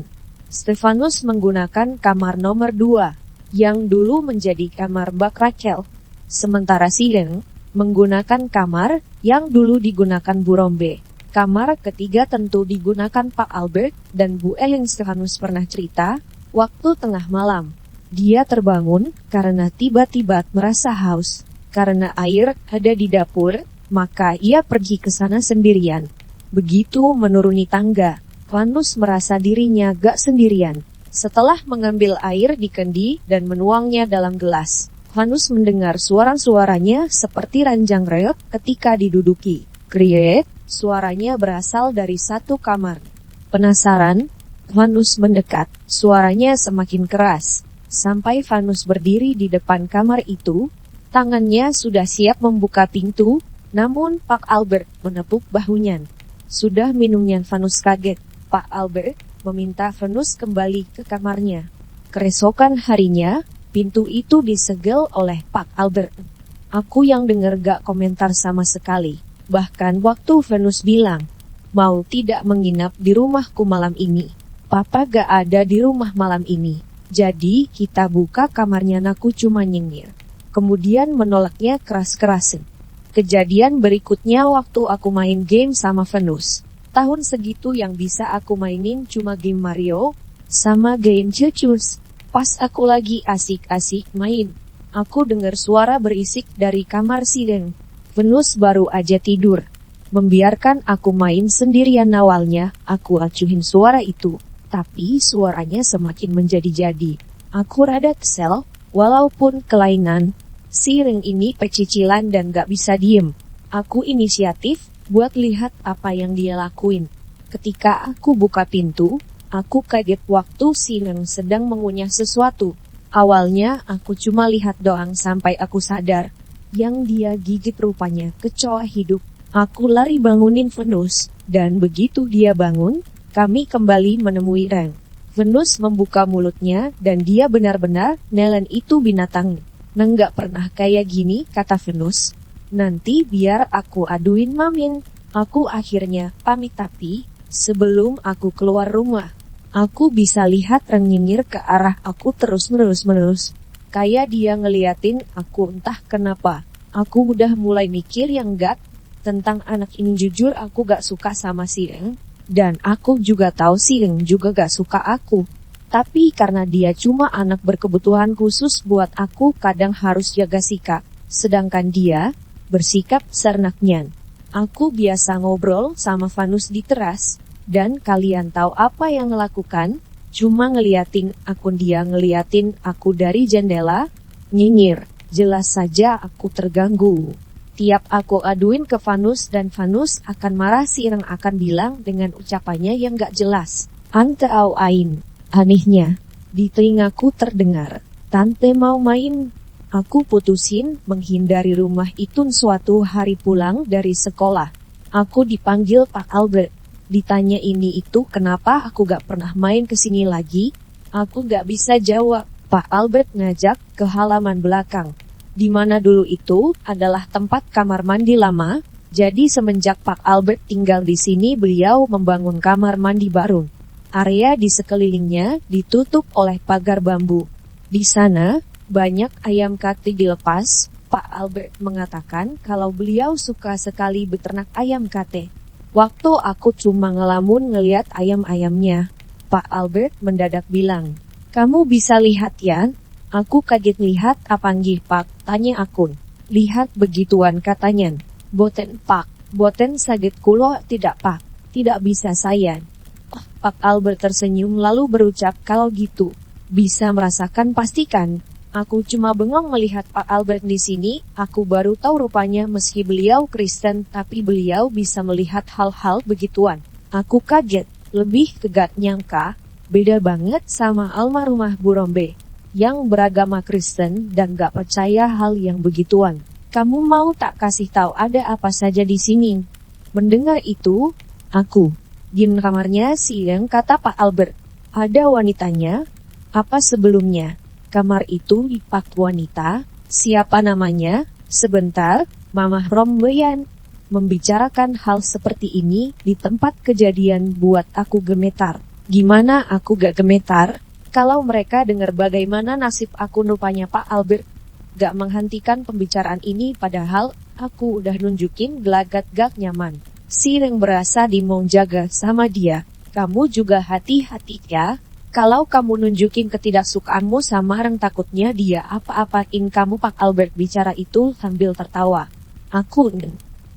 Stefanus menggunakan kamar nomor 2, yang dulu menjadi kamar Mbak Rachel. Sementara si Eng menggunakan kamar yang dulu digunakan Bu Rombe. Kamar ketiga tentu digunakan Pak Albert dan Bu Ellen. Stefanus pernah cerita, waktu tengah malam, dia terbangun karena tiba-tiba merasa haus. Karena air ada di dapur, maka ia pergi ke sana sendirian. Begitu menuruni tangga, Stefanus merasa dirinya gak sendirian. Setelah mengambil air di kendi dan menuangnya dalam gelas, Stefanus mendengar suara-suaranya seperti ranjang reog ketika diduduki. Kriet, suaranya berasal dari satu kamar. Penasaran, Stefanus mendekat. Suaranya semakin keras, sampai Stefanus berdiri di depan kamar itu. Tangannya sudah siap membuka pintu, namun Pak Albert menepuk bahunya. Sudah minumnya. Vanus kaget. Pak Albert meminta Venus kembali ke kamarnya. Keesokan harinya, pintu itu disegel oleh Pak Albert. Aku yang dengar gak komentar sama sekali. Bahkan waktu Venus bilang, mau tidak menginap di rumahku malam ini. Papa gak ada di rumah malam ini. Jadi kita buka kamarnya, aku cuma nyengir. Kemudian menolaknya keras-kerasan. Kejadian berikutnya waktu aku main game sama Venus. Tahun segitu yang bisa aku mainin cuma game Mario, sama game Cucus. Pas aku lagi asik-asik main, aku dengar suara berisik dari kamar Sideng. Venus baru aja tidur. Membiarkan aku main sendirian. Awalnya, aku acuhin suara itu. Tapi suaranya semakin menjadi-jadi. Aku rada kesel, walaupun kelainan. Si Ring ini pecicilan dan gak bisa diem. Aku inisiatif buat lihat apa yang dia lakuin. Ketika aku buka pintu, aku kaget waktu si Ring sedang mengunyah sesuatu. Awalnya aku cuma lihat doang sampai aku sadar. Yang dia gigit rupanya kecoa hidup. Aku lari bangunin Venus, dan begitu dia bangun, kami kembali menemui Ring. Venus membuka mulutnya dan dia benar-benar nelen itu binatang. Nggak pernah kayak gini, kata Venus. Nanti biar aku aduin Mamin. Aku akhirnya pamit, tapi sebelum aku keluar rumah, aku bisa lihat Ring nyinyir ke arah aku terus-menerus. Kayak dia ngeliatin aku entah kenapa. Aku udah mulai mikir yang enggak tentang anak ini. Jujur aku gak suka sama si Ring. Dan aku juga tahu si Ring juga gak suka aku. Tapi karena dia cuma anak berkebutuhan khusus buat aku kadang harus jaga sikap. Sedangkan dia bersikap sernaknya. Aku biasa ngobrol sama Vanus di teras. Dan kalian tahu apa yang ngelakukan? Cuma ngeliatin akun dia ngeliatin aku dari jendela. Nyinyir. Jelas saja aku terganggu. Tiap aku aduin ke Vanus dan Vanus akan marah, si Ring akan bilang dengan ucapannya yang gak jelas. Ante au ain. Anehnya, di telingaku terdengar, tante mau main. Aku putusin menghindari rumah itu. Suatu hari pulang dari sekolah, aku dipanggil Pak Albert. Ditanya ini itu kenapa aku gak pernah main kesini lagi. Aku gak bisa jawab. Pak Albert ngajak ke halaman belakang. Di mana dulu itu adalah tempat kamar mandi lama. Jadi semenjak Pak Albert tinggal di sini, beliau membangun kamar mandi baru. Area di sekelilingnya ditutup oleh pagar bambu. Di sana, banyak ayam kate dilepas. Pak Albert mengatakan kalau beliau suka sekali beternak ayam kate. Waktu aku cuma ngelamun ngeliat ayam-ayamnya, Pak Albert mendadak bilang, "Kamu bisa lihat ya?" Aku kaget. "Lihat apanggih Pak?" tanya akun. "Lihat begituan," katanya. "Boten Pak." "Boten saget kulo tidak Pak." "Tidak bisa saya." Pak Albert tersenyum lalu berucap, "Kalau gitu, bisa merasakan pastikan." Aku cuma bengong melihat Pak Albert di sini. Aku baru tahu rupanya meski beliau Kristen, tapi beliau bisa melihat hal-hal begituan. Aku kaget, lebih gak nyangka, beda banget sama almarhumah Bu Rombe, yang beragama Kristen dan gak percaya hal yang begituan. "Kamu mau tak kasih tahu ada apa saja di sini?" Mendengar itu, aku diem kamarnya siang, kata Pak Albert. "Ada wanitanya." "Apa sebelumnya?" "Kamar itu dipak wanita." "Siapa namanya?" "Sebentar, Mamah Rombeyan." Membicarakan hal seperti ini di tempat kejadian buat aku gemetar. Gimana aku gak gemetar kalau mereka dengar bagaimana nasib aku. Rupanya Pak Albert gak menghentikan pembicaraan ini, padahal aku udah nunjukin gelagat gak nyaman. Si Ring berasa dimau jaga sama dia. "Kamu juga hati-hati ya. Kalau kamu nunjukin ketidaksukaanmu sama Ring, takutnya dia apa-apain kamu." Pak Albert bicara itu sambil tertawa. Aku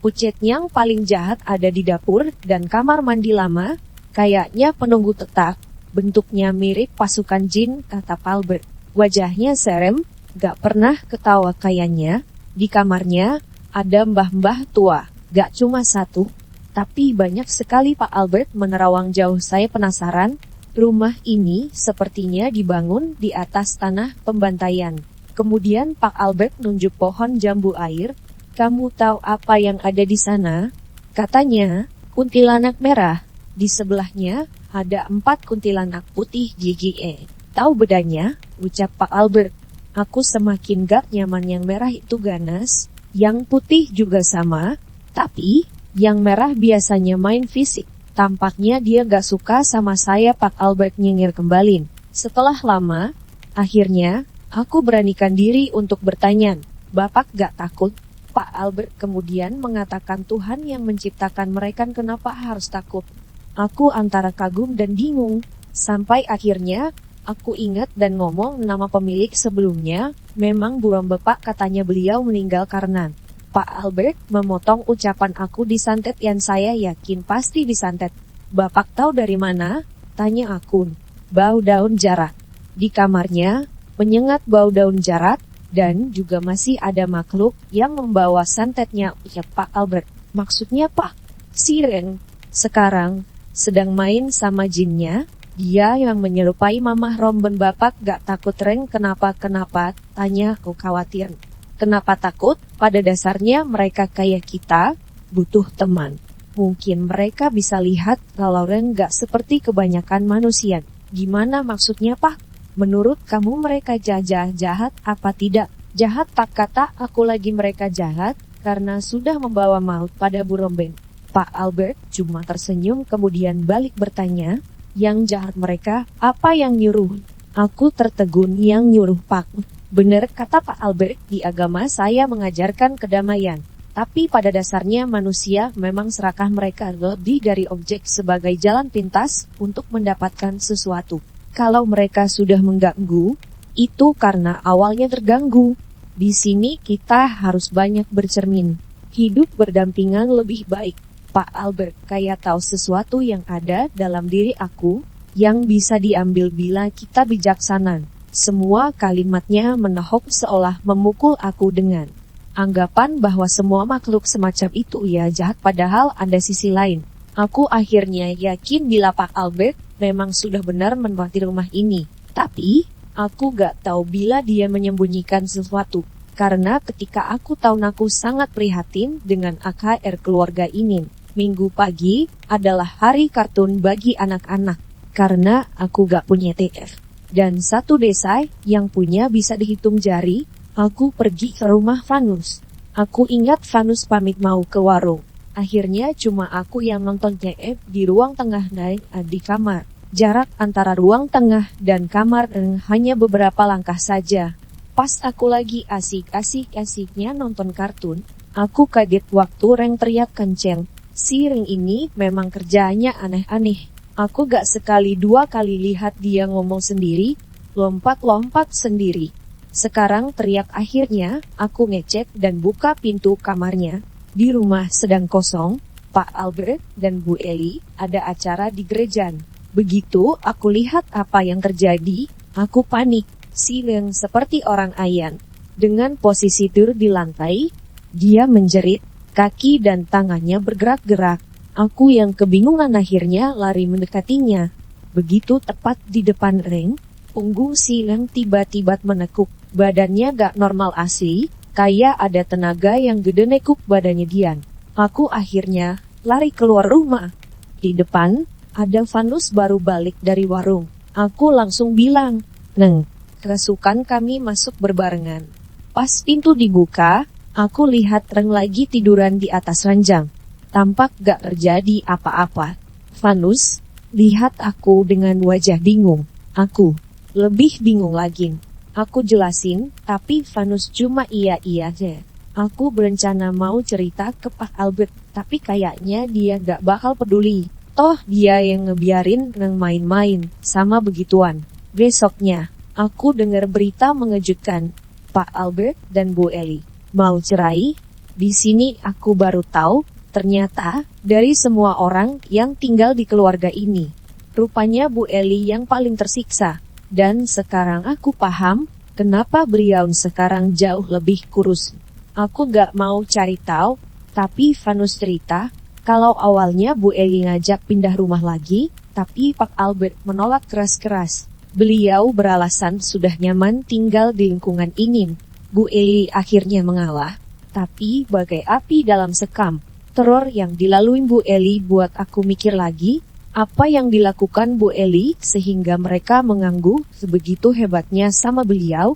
ucet yang paling jahat ada di dapur dan kamar mandi lama. Kayaknya penunggu tetap. Bentuknya mirip pasukan jin, kata Pak Albert. Wajahnya serem, gak pernah ketawa kayaknya. Di kamarnya ada mbah-mbah tua, gak cuma satu, tapi banyak sekali. Pak Albert menerawang jauh. Saya penasaran. Rumah ini sepertinya dibangun di atas tanah pembantaian. Kemudian Pak Albert nunjuk pohon jambu air. Kamu tahu apa yang ada di sana? Katanya, kuntilanak merah. Di sebelahnya, ada 4 kuntilanak putih GGE. Tahu bedanya? Ucap Pak Albert. Aku semakin gak nyaman, yang merah itu ganas, yang putih juga sama, tapi yang merah biasanya main fisik. Tampaknya dia gak suka sama saya. Pak Albert nyengir kembali. Setelah lama, akhirnya, aku beranikan diri untuk bertanya, Bapak gak takut? Pak Albert kemudian mengatakan Tuhan yang menciptakan mereka, kenapa harus takut? Aku antara kagum dan bingung, sampai akhirnya, aku ingat dan ngomong nama pemilik sebelumnya, memang buram Bapak, katanya beliau meninggal karena. Pak Albert memotong ucapan aku, disantet. Yang saya yakin pasti disantet. Bapak tahu dari mana? Tanya aku. Bau daun jarak. Di kamarnya, menyengat bau daun jarak, dan juga masih ada makhluk yang membawa santetnya, ucap Pak Albert. Maksudnya Pak? Si Ren sekarang sedang main sama jinnya. Dia yang menyerupai Mamah Romben. Bapak gak takut Ren? Kenapa? Tanya aku khawatir. Kenapa takut? Pada dasarnya mereka kayak kita, butuh teman. Mungkin mereka bisa lihat kalau Ren gak seperti kebanyakan manusia. Gimana maksudnya Pak? Menurut kamu mereka jahat apa tidak? Jahat Pak, kata aku lagi. Mereka jahat karena sudah membawa maut pada Bu Romben. Pak Albert cuma tersenyum kemudian balik bertanya, yang jahat mereka, apa yang nyuruh? Aku tertegun, yang nyuruh Pak. Bener kata Pak Albert, di agama saya mengajarkan kedamaian. Tapi pada dasarnya manusia memang serakah, mereka lebih dari objek sebagai jalan pintas untuk mendapatkan sesuatu. Kalau mereka sudah mengganggu, itu karena awalnya terganggu. Di sini kita harus banyak bercermin. Hidup berdampingan lebih baik. Pak Albert kayak tahu sesuatu yang ada dalam diri aku, yang bisa diambil bila kita bijaksana. Semua kalimatnya menohok seolah memukul aku dengan anggapan bahwa semua makhluk semacam itu ya jahat, padahal ada sisi lain. Aku akhirnya yakin bila Pak Albert memang sudah benar menempati rumah ini. Tapi, aku gak tahu bila dia menyembunyikan sesuatu. Karena ketika aku tahu, aku sangat prihatin dengan AKR keluarga ini. Minggu pagi adalah hari kartun bagi anak-anak. Karena aku gak punya TF. Dan satu desa yang punya bisa dihitung jari, aku pergi ke rumah Vanus. Aku ingat Vanus pamit mau ke warung. Akhirnya cuma aku yang nonton TF di ruang tengah naik di kamar. Jarak antara ruang tengah dan kamar hanya beberapa langkah saja. Pas aku lagi asik-asiknya nonton kartun, aku kaget waktu Reng teriak kenceng. Si Reng ini memang kerjanya aneh-aneh. Aku gak sekali dua kali lihat dia ngomong sendiri, lompat-lompat sendiri. Sekarang teriak. Akhirnya, aku ngecek dan buka pintu kamarnya. Di rumah sedang kosong, Pak Albert dan Bu Eli ada acara di gereja. Begitu aku lihat apa yang terjadi, aku panik. Si Reng seperti orang ayan. Dengan posisi tidur di lantai, dia menjerit, kaki dan tangannya bergerak-gerak. Aku yang kebingungan akhirnya lari mendekatinya. Begitu tepat di depan Reng, punggung si Reng tiba-tiba menekuk. Badannya gak normal asli. Kayak ada tenaga yang gede nekuk badannya Dian. Aku akhirnya lari keluar rumah. Di depan, ada Vanus baru balik dari warung. Aku langsung bilang, Neng, kesukaan kami masuk berbarengan. Pas pintu dibuka, aku lihat Reng lagi tiduran di atas ranjang. Tampak gak terjadi apa-apa. Vanus, lihat aku dengan wajah bingung. Aku lebih bingung lagi. Aku jelasin, tapi Vanus cuma iya-iya aja. Aku berencana mau cerita ke Pak Albert, tapi kayaknya dia gak bakal peduli. Toh dia yang ngebiarin Neng main-main sama begituan. Besoknya, aku dengar berita mengejutkan. Pak Albert dan Bu Eli mau cerai. Di sini aku baru tahu, ternyata dari semua orang yang tinggal di keluarga ini, rupanya Bu Eli yang paling tersiksa. Dan sekarang aku paham, kenapa beliau sekarang jauh lebih kurus. Aku gak mau cari tahu, tapi Vanus cerita, kalau awalnya Bu Eli ngajak pindah rumah lagi, tapi Pak Albert menolak keras-keras. Beliau beralasan sudah nyaman tinggal di lingkungan ini. Bu Eli akhirnya mengalah, tapi bagai api dalam sekam. Teror yang dilalui Bu Eli buat aku mikir lagi, apa yang dilakukan Bu Eli sehingga mereka mengganggu sebegitu hebatnya sama beliau.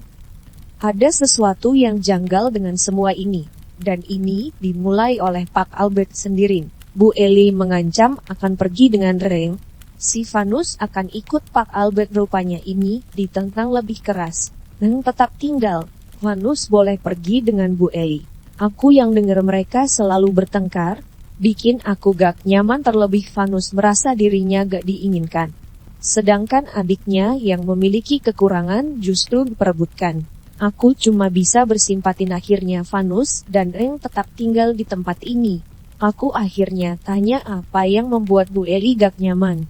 Ada sesuatu yang janggal dengan semua ini, dan ini dimulai oleh Pak Albert sendiri. Bu Eli mengancam akan pergi dengan Reng. Si Vanus akan ikut Pak Albert, rupanya ini ditentang lebih keras. Reng tetap tinggal. Vanus boleh pergi dengan Bu Eli. Aku yang dengar mereka selalu bertengkar, bikin aku gak nyaman, terlebih Vanus merasa dirinya gak diinginkan. Sedangkan adiknya yang memiliki kekurangan justru diperebutkan. Aku cuma bisa bersimpati. Akhirnya Vanus dan Reng tetap tinggal di tempat ini. Aku akhirnya tanya apa yang membuat Bu Eli gak nyaman.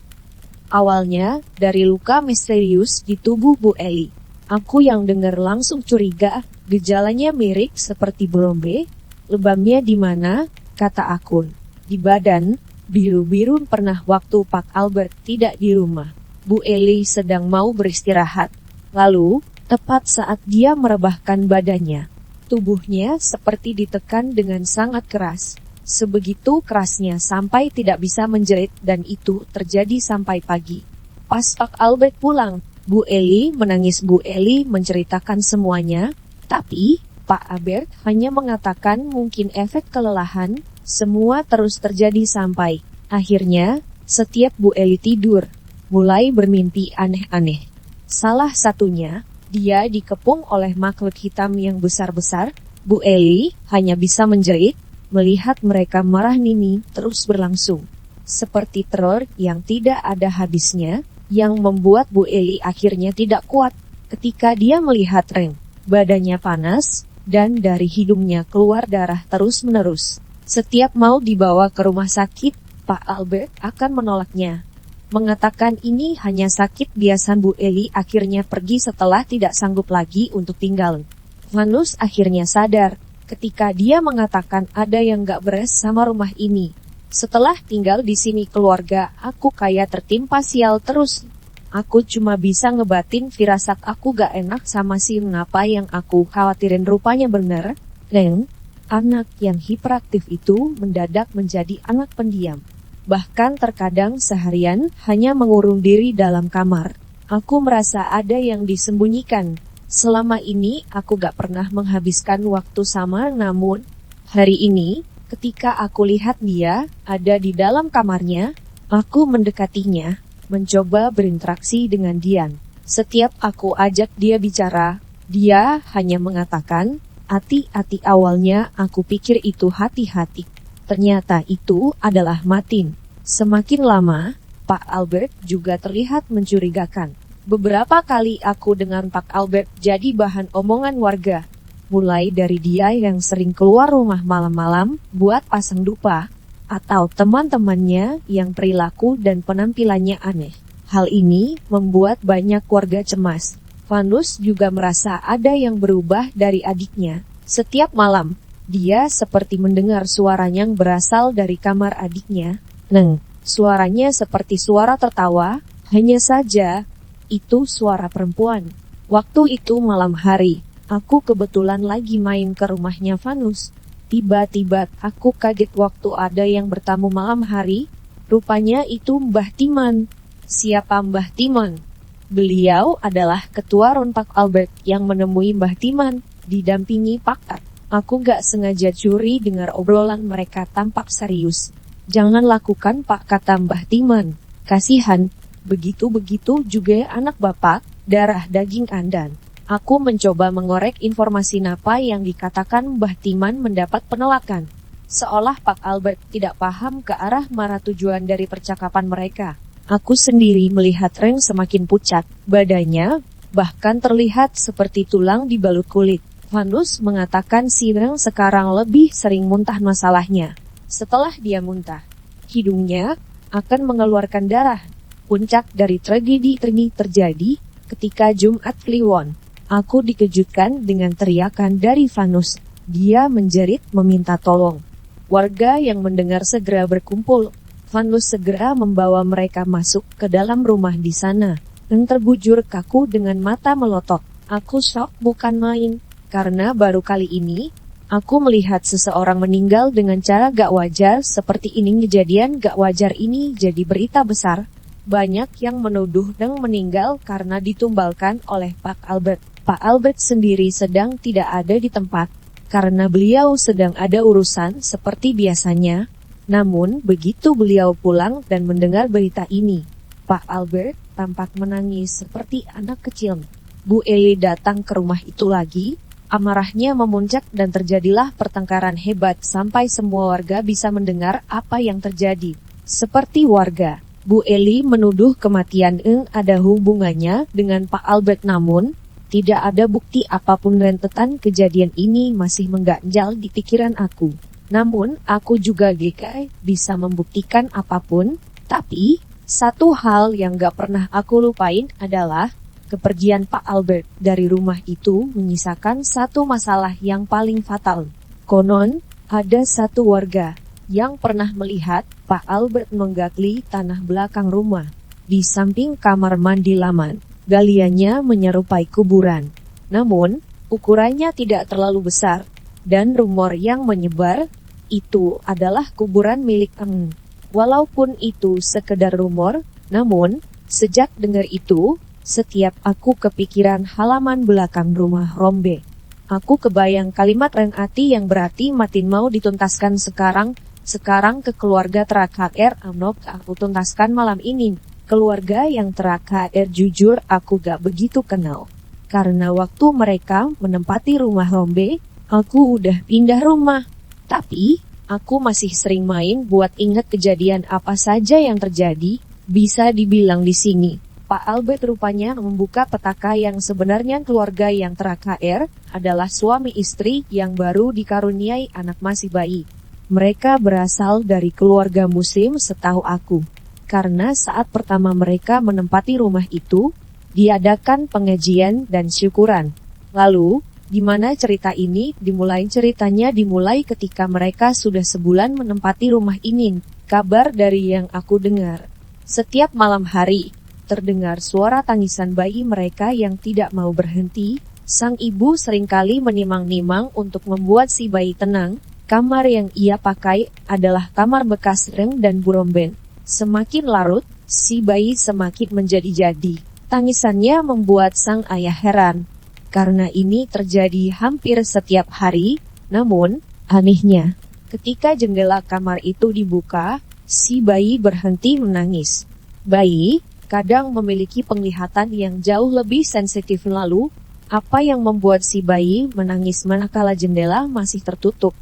Awalnya dari luka misterius di tubuh Bu Eli. Aku yang dengar langsung curiga, gejalanya mirip seperti brombe. Lebamnya di mana? Kata Akun. Di badan, biru-biru. Pernah waktu Pak Albert tidak di rumah. Bu Eli sedang mau beristirahat. Lalu, tepat saat dia merebahkan badannya, tubuhnya seperti ditekan dengan sangat keras. Sebegitu kerasnya sampai tidak bisa menjerit, dan itu terjadi sampai pagi. Pas Pak Albert pulang, Bu Eli menangis. Bu Eli menceritakan semuanya, tapi Pak Albert hanya mengatakan mungkin efek kelelahan. Semua terus terjadi sampai akhirnya setiap Bu Eli tidur, mulai bermimpi aneh-aneh. Salah satunya, dia dikepung oleh makhluk hitam yang besar-besar. Bu Eli hanya bisa menjerit, melihat mereka marah. Nini terus berlangsung, seperti teror yang tidak ada habisnya, yang membuat Bu Eli akhirnya tidak kuat. Ketika dia melihat Reng, badannya panas, dan dari hidungnya keluar darah terus-menerus. Setiap mau dibawa ke rumah sakit, Pak Albert akan menolaknya, mengatakan ini hanya sakit biasa. Bu Eli akhirnya pergi setelah tidak sanggup lagi untuk tinggal. Vanus akhirnya sadar, ketika dia mengatakan ada yang gak beres sama rumah ini. Setelah tinggal di sini keluarga aku kayak tertimpa sial terus. Aku cuma bisa ngebatin firasat aku gak enak sama si Ngapa yang aku khawatirin rupanya bener. Reng, anak yang hiperaktif itu mendadak menjadi anak pendiam. Bahkan terkadang seharian hanya mengurung diri dalam kamar. Aku merasa ada yang disembunyikan. Selama ini aku gak pernah menghabiskan waktu sama, namun hari ini ketika aku lihat dia ada di dalam kamarnya, aku mendekatinya, mencoba berinteraksi dengan dia. Setiap aku ajak dia bicara, dia hanya mengatakan, hati-hati. Awalnya aku pikir itu hati-hati. Ternyata itu adalah Matin. Semakin lama, Pak Albert juga terlihat mencurigakan. Beberapa kali aku dengan Pak Albert jadi bahan omongan warga. Mulai dari dia yang sering keluar rumah malam-malam buat pasang dupa, atau teman-temannya yang perilaku dan penampilannya aneh. Hal ini membuat banyak warga cemas. Vanus juga merasa ada yang berubah dari adiknya. Setiap malam, dia seperti mendengar suara yang berasal dari kamar adiknya. Neng, suaranya seperti suara tertawa, hanya saja itu suara perempuan. Waktu itu malam hari, aku kebetulan lagi main ke rumahnya Vanus. Tiba-tiba aku kaget waktu ada yang bertamu malam hari. Rupanya itu Mbah Timan. Siapa Mbah Timan? Beliau adalah ketua Ron Pak Albert yang menemui Mbah Timan, didampingi Pak At. Aku gak sengaja curi dengar obrolan mereka tampak serius. Jangan lakukan Pak, kata Mbah Timan. Kasihan, begitu-begitu juga anak bapak, darah daging andan. Aku mencoba mengorek informasi apa yang dikatakan Mbah Timan mendapat penolakan. Seolah Pak Albert tidak paham ke arah mana tujuan dari percakapan mereka. Aku sendiri melihat Reng semakin pucat, badannya bahkan terlihat seperti tulang dibalut kulit. Vanus mengatakan si Reng sekarang lebih sering muntah. Masalahnya, setelah dia muntah, hidungnya akan mengeluarkan darah. Puncak dari tragedi ini terjadi ketika Jumat Kliwon. Aku dikejutkan dengan teriakan dari Vanus. Dia menjerit meminta tolong. Warga yang mendengar segera berkumpul. Vanus segera membawa mereka masuk ke dalam rumah di sana. Terbujur kaku dengan mata melotot. Aku shock bukan main, karena baru kali ini, aku melihat seseorang meninggal dengan cara gak wajar seperti ini. Kejadian gak wajar ini jadi berita besar. Banyak yang menuduh Deng meninggal karena ditumbalkan oleh Pak Albert. Pak Albert sendiri sedang tidak ada di tempat, karena beliau sedang ada urusan seperti biasanya. Namun, begitu beliau pulang dan mendengar berita ini, Pak Albert tampak menangis seperti anak kecil. Bu Eli datang ke rumah itu lagi, amarahnya memuncak dan terjadilah pertengkaran hebat sampai semua warga bisa mendengar apa yang terjadi. Seperti warga, Bu Eli menuduh kematian Eng ada hubungannya dengan Pak Albert, namun tidak ada bukti apapun. Rentetan kejadian ini masih mengganjal di pikiran aku. Namun, aku juga gak bisa membuktikan apapun, tapi satu hal yang gak pernah aku lupain adalah kepergian Pak Albert dari rumah itu menyisakan satu masalah yang paling fatal. Konon, ada satu warga yang pernah melihat Pak Albert menggali tanah belakang rumah, di samping kamar mandi laman. Galiannya menyerupai kuburan. Namun, ukurannya tidak terlalu besar, dan rumor yang menyebar, itu adalah kuburan milik Eng. Walaupun itu sekedar rumor, namun, sejak dengar itu, setiap aku kepikiran halaman belakang rumah Rombe, aku kebayang kalimat Renati yang berarti matin mau dituntaskan sekarang ke keluarga terakhir Amnok aku tuntaskan malam ini. Keluarga yang terakhir jujur aku gak begitu kenal. Karena waktu mereka menempati rumah Rombe, aku udah pindah rumah. Tapi, aku masih sering main buat ingat kejadian apa saja yang terjadi. Bisa dibilang di sini, Pak Albert rupanya membuka petaka yang sebenarnya. Keluarga yang terakhir adalah suami istri yang baru dikaruniai anak masih bayi. Mereka berasal dari keluarga muslim setahu aku. Karena saat pertama mereka menempati rumah itu, diadakan pengajian dan syukuran. Lalu, di mana cerita ini dimulai? Ceritanya dimulai ketika mereka sudah sebulan menempati rumah ini. Kabar dari yang aku dengar, setiap malam hari, terdengar suara tangisan bayi mereka yang tidak mau berhenti. Sang ibu seringkali menimang-nimang untuk membuat si bayi tenang. Kamar yang ia pakai adalah kamar bekas Reng dan Buromben. Semakin larut, si bayi semakin menjadi-jadi. Tangisannya membuat sang ayah heran. Karena ini terjadi hampir setiap hari, namun, anehnya, ketika jendela kamar itu dibuka, si bayi berhenti menangis. Bayi kadang memiliki penglihatan yang jauh lebih sensitif. Lalu, apa yang membuat si bayi menangis manakala jendela masih tertutup?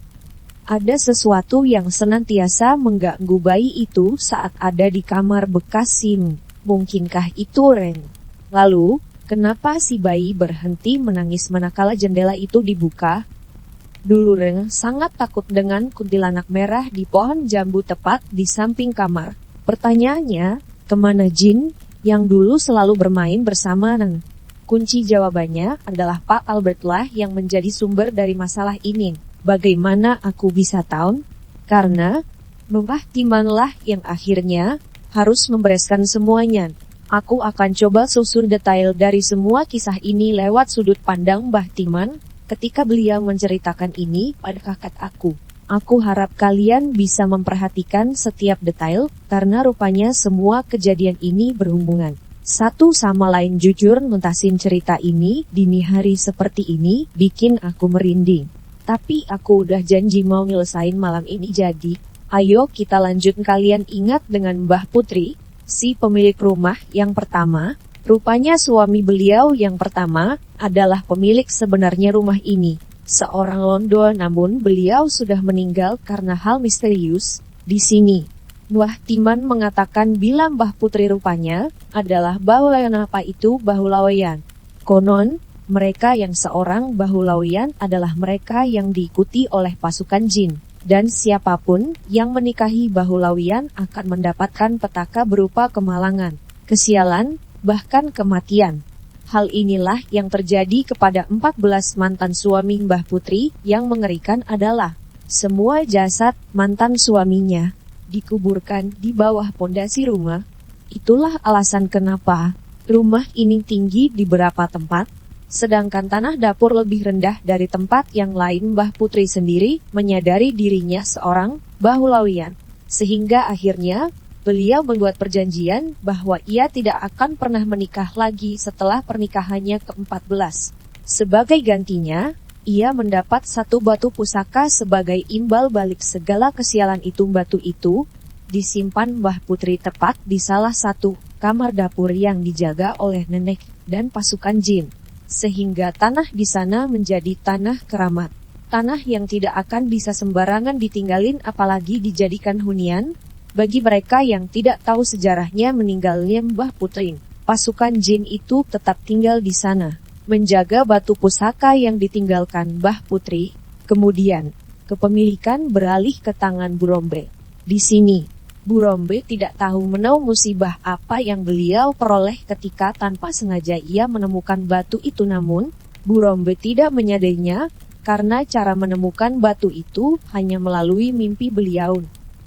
Ada sesuatu yang senantiasa mengganggu bayi itu saat ada di kamar bekas Sim. Mungkinkah itu Reng? Lalu, kenapa si bayi berhenti menangis manakala jendela itu dibuka? Dulu Reng sangat takut dengan kuntilanak merah di pohon jambu tepat di samping kamar. Pertanyaannya, kemana jin yang dulu selalu bermain bersama Reng? Kunci jawabannya adalah Pak Albert lah yang menjadi sumber dari masalah ini. Bagaimana aku bisa tahu? Karena Mbah Timanlah yang akhirnya harus membereskan semuanya. Aku akan coba susun detail dari semua kisah ini lewat sudut pandang Mbah Timan ketika beliau menceritakan ini pada kakak aku. Aku harap kalian bisa memperhatikan setiap detail karena rupanya semua kejadian ini berhubungan satu sama lain. Jujur nuntasin cerita ini dini hari seperti ini bikin aku merinding. Tapi aku udah janji mau nyelesain malam ini, jadi ayo kita lanjut. Kalian ingat dengan Mbah Putri, si pemilik rumah yang pertama? Rupanya suami beliau yang pertama adalah pemilik sebenarnya rumah ini, seorang Londo, namun beliau sudah meninggal karena hal misterius. Di sini, Mbah Timan mengatakan bila Mbah Putri rupanya adalah Bahulayan. Apa itu Bahulayan? Konon, mereka yang seorang Bahulayan adalah mereka yang diikuti oleh pasukan jin. Dan siapapun yang menikahi Bahulayan akan mendapatkan petaka berupa kemalangan, kesialan, bahkan kematian. Hal inilah yang terjadi kepada 14 mantan suami Mbah Putri. Yang mengerikan adalah semua jasad mantan suaminya dikuburkan di bawah pondasi rumah. Itulah alasan kenapa Rumah ini tinggi di beberapa tempat, sedangkan tanah dapur lebih rendah dari tempat yang lain. Mbah Putri sendiri menyadari dirinya seorang bahulawian, sehingga akhirnya beliau membuat perjanjian bahwa ia tidak akan pernah menikah lagi setelah pernikahannya ke-14. Sebagai gantinya, ia mendapat satu batu pusaka sebagai imbal balik segala kesialan itu. Batu itu disimpan Mbah Putri tepat di salah satu kamar dapur yang dijaga oleh nenek dan pasukan jin, sehingga tanah di sana menjadi tanah keramat. Tanah yang tidak akan bisa sembarangan ditinggalin apalagi dijadikan hunian. Bagi mereka yang tidak tahu sejarahnya meninggalnya Mbah Putri, pasukan jin itu tetap tinggal di sana, menjaga batu pusaka yang ditinggalkan Mbah Putri. Kemudian, kepemilikan beralih ke tangan Burombe. Di sini, Burombe tidak tahu menau musibah apa yang beliau peroleh ketika tanpa sengaja ia menemukan batu itu. Namun, Burombe tidak menyadarinya, karena cara menemukan batu itu hanya melalui mimpi beliau.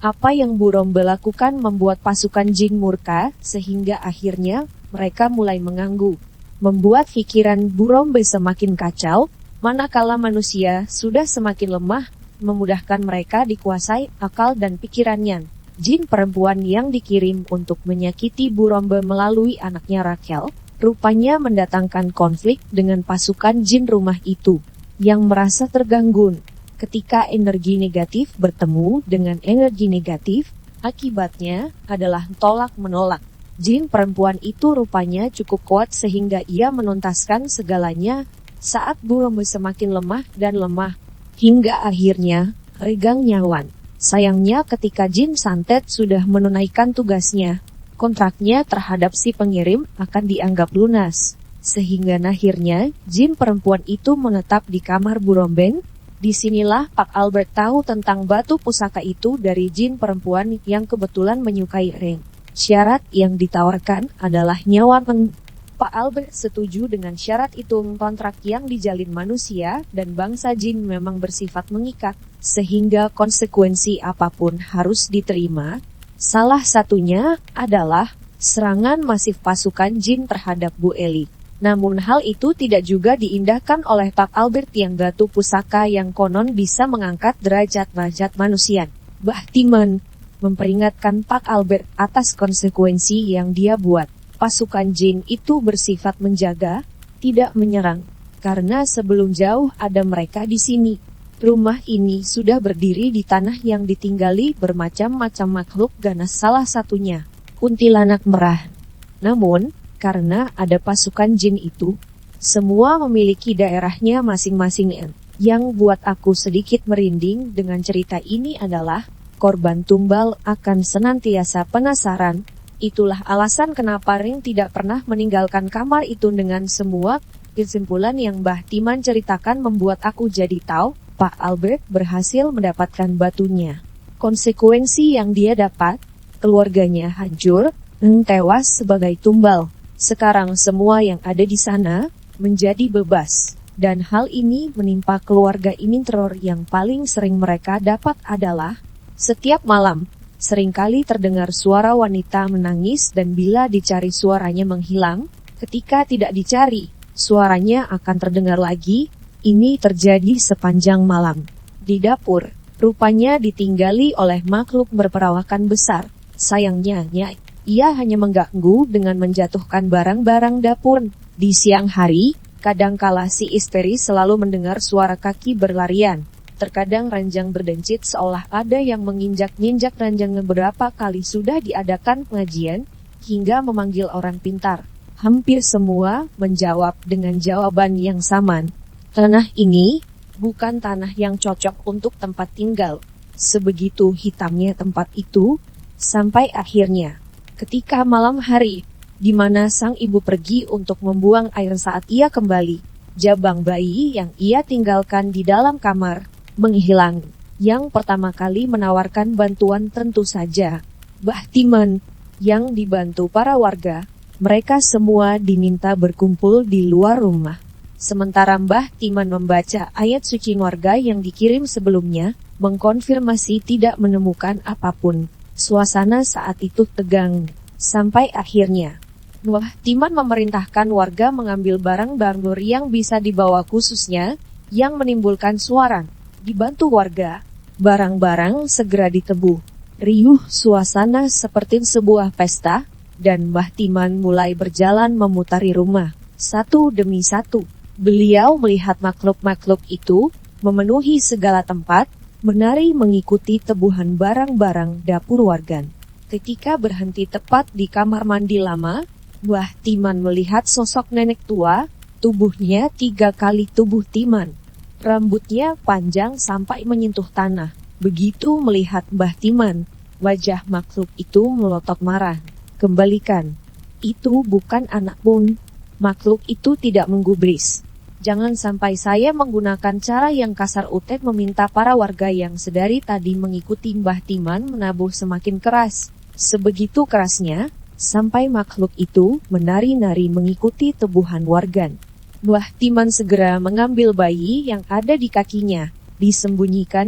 Apa yang Burombe lakukan membuat pasukan jin murka, sehingga akhirnya mereka mulai mengganggu, membuat pikiran Burombe semakin kacau, manakala manusia sudah semakin lemah, memudahkan mereka dikuasai akal dan pikirannya. Jin perempuan yang dikirim untuk menyakiti Burombe melalui anaknya Raquel, rupanya mendatangkan konflik dengan pasukan jin rumah itu, yang merasa terganggu. Ketika energi negatif bertemu dengan energi negatif, akibatnya adalah tolak-menolak. Jin perempuan itu rupanya cukup kuat sehingga ia menuntaskan segalanya saat Burombe semakin lemah dan lemah, hingga akhirnya regang nyawan. Sayangnya ketika Jin Santet sudah menunaikan tugasnya, kontraknya terhadap si pengirim akan dianggap lunas, sehingga akhirnya Jin perempuan itu menetap di kamar Burombe. Disinilah Pak Albert tahu tentang batu pusaka itu dari jin perempuan yang kebetulan menyukai ring. Syarat yang ditawarkan adalah nyawa. Pak Albert setuju dengan syarat itu. Kontrak yang dijalin manusia dan bangsa jin memang bersifat mengikat, sehingga konsekuensi apapun harus diterima. Salah satunya adalah serangan masif pasukan jin terhadap Bu Eli. Namun hal itu tidak juga diindahkan oleh Pak Albert yang batu pusaka yang konon bisa mengangkat derajat-derajat manusia. Mbah Timan memperingatkan Pak Albert atas konsekuensi yang dia buat. Pasukan jin itu bersifat menjaga, tidak menyerang, karena sebelum jauh ada mereka di sini. Rumah ini sudah berdiri di tanah yang ditinggali bermacam-macam makhluk ganas, salah satunya kuntilanak merah. Namun, karena ada pasukan jin itu, semua memiliki daerahnya masing-masing. Yang buat aku sedikit merinding dengan cerita ini adalah, korban tumbal akan senantiasa penasaran. Itulah alasan kenapa Ring tidak pernah meninggalkan kamar itu. Dengan semua kesimpulan yang Mbah Timan ceritakan membuat aku jadi tahu, Pak Albert berhasil mendapatkan batunya. Konsekuensi yang dia dapat, keluarganya hancur, tewas sebagai tumbal. Sekarang semua yang ada di sana menjadi bebas, dan hal ini menimpa keluarga ini. Teror yang paling sering mereka dapat adalah setiap malam seringkali terdengar suara wanita menangis, dan bila dicari suaranya menghilang. Ketika tidak dicari, suaranya akan terdengar lagi. Ini terjadi sepanjang malam. Di dapur, rupanya ditinggali oleh makhluk berperawakan besar. Sayangnya, ia hanya mengganggu dengan menjatuhkan barang-barang dapur. Di siang hari, kadangkala si istri selalu mendengar suara kaki berlarian. Terkadang ranjang berdencit seolah ada yang menginjak-ninjak ranjang. Beberapa kali sudah diadakan pengajian, hingga memanggil orang pintar. Hampir semua menjawab dengan jawaban yang sama. Tanah ini bukan tanah yang cocok untuk tempat tinggal. Sebegitu hitamnya tempat itu, sampai akhirnya ketika malam hari, di mana sang ibu pergi untuk membuang air saat ia kembali, jabang bayi yang ia tinggalkan di dalam kamar menghilang. Yang pertama kali menawarkan bantuan tentu saja Mbah Timan, yang dibantu para warga. Mereka semua diminta berkumpul di luar rumah. Sementara Mbah Timan membaca ayat suci warga yang dikirim sebelumnya, mengkonfirmasi tidak menemukan apapun. Suasana saat itu tegang, sampai akhirnya Mbah Timan memerintahkan warga mengambil barang barang yang bisa dibawa khususnya, yang menimbulkan suara. Dibantu warga, barang-barang segera ditebu. Riuh suasana seperti sebuah pesta, dan Mbah Timan mulai berjalan memutari rumah, satu demi satu. Beliau melihat makhluk-makhluk itu, memenuhi segala tempat, menari mengikuti tebuhan barang-barang dapur warga. Ketika berhenti tepat di kamar mandi lama, Mbah Timan melihat sosok nenek tua, tubuhnya 3 kali tubuh Timan. Rambutnya panjang sampai menyentuh tanah. Begitu melihat Mbah Timan, wajah makhluk itu melotot marah. Kembalikan, itu bukan anak pun. Makhluk itu tidak menggubris. Jangan sampai saya menggunakan cara yang kasar. Utek meminta para warga yang sedari tadi mengikuti Mbah Timan menabuh semakin keras. Sebegitu kerasnya, sampai makhluk itu menari-nari mengikuti tebuhan warga. Mbah Timan segera mengambil bayi yang ada di kakinya, disembunyikan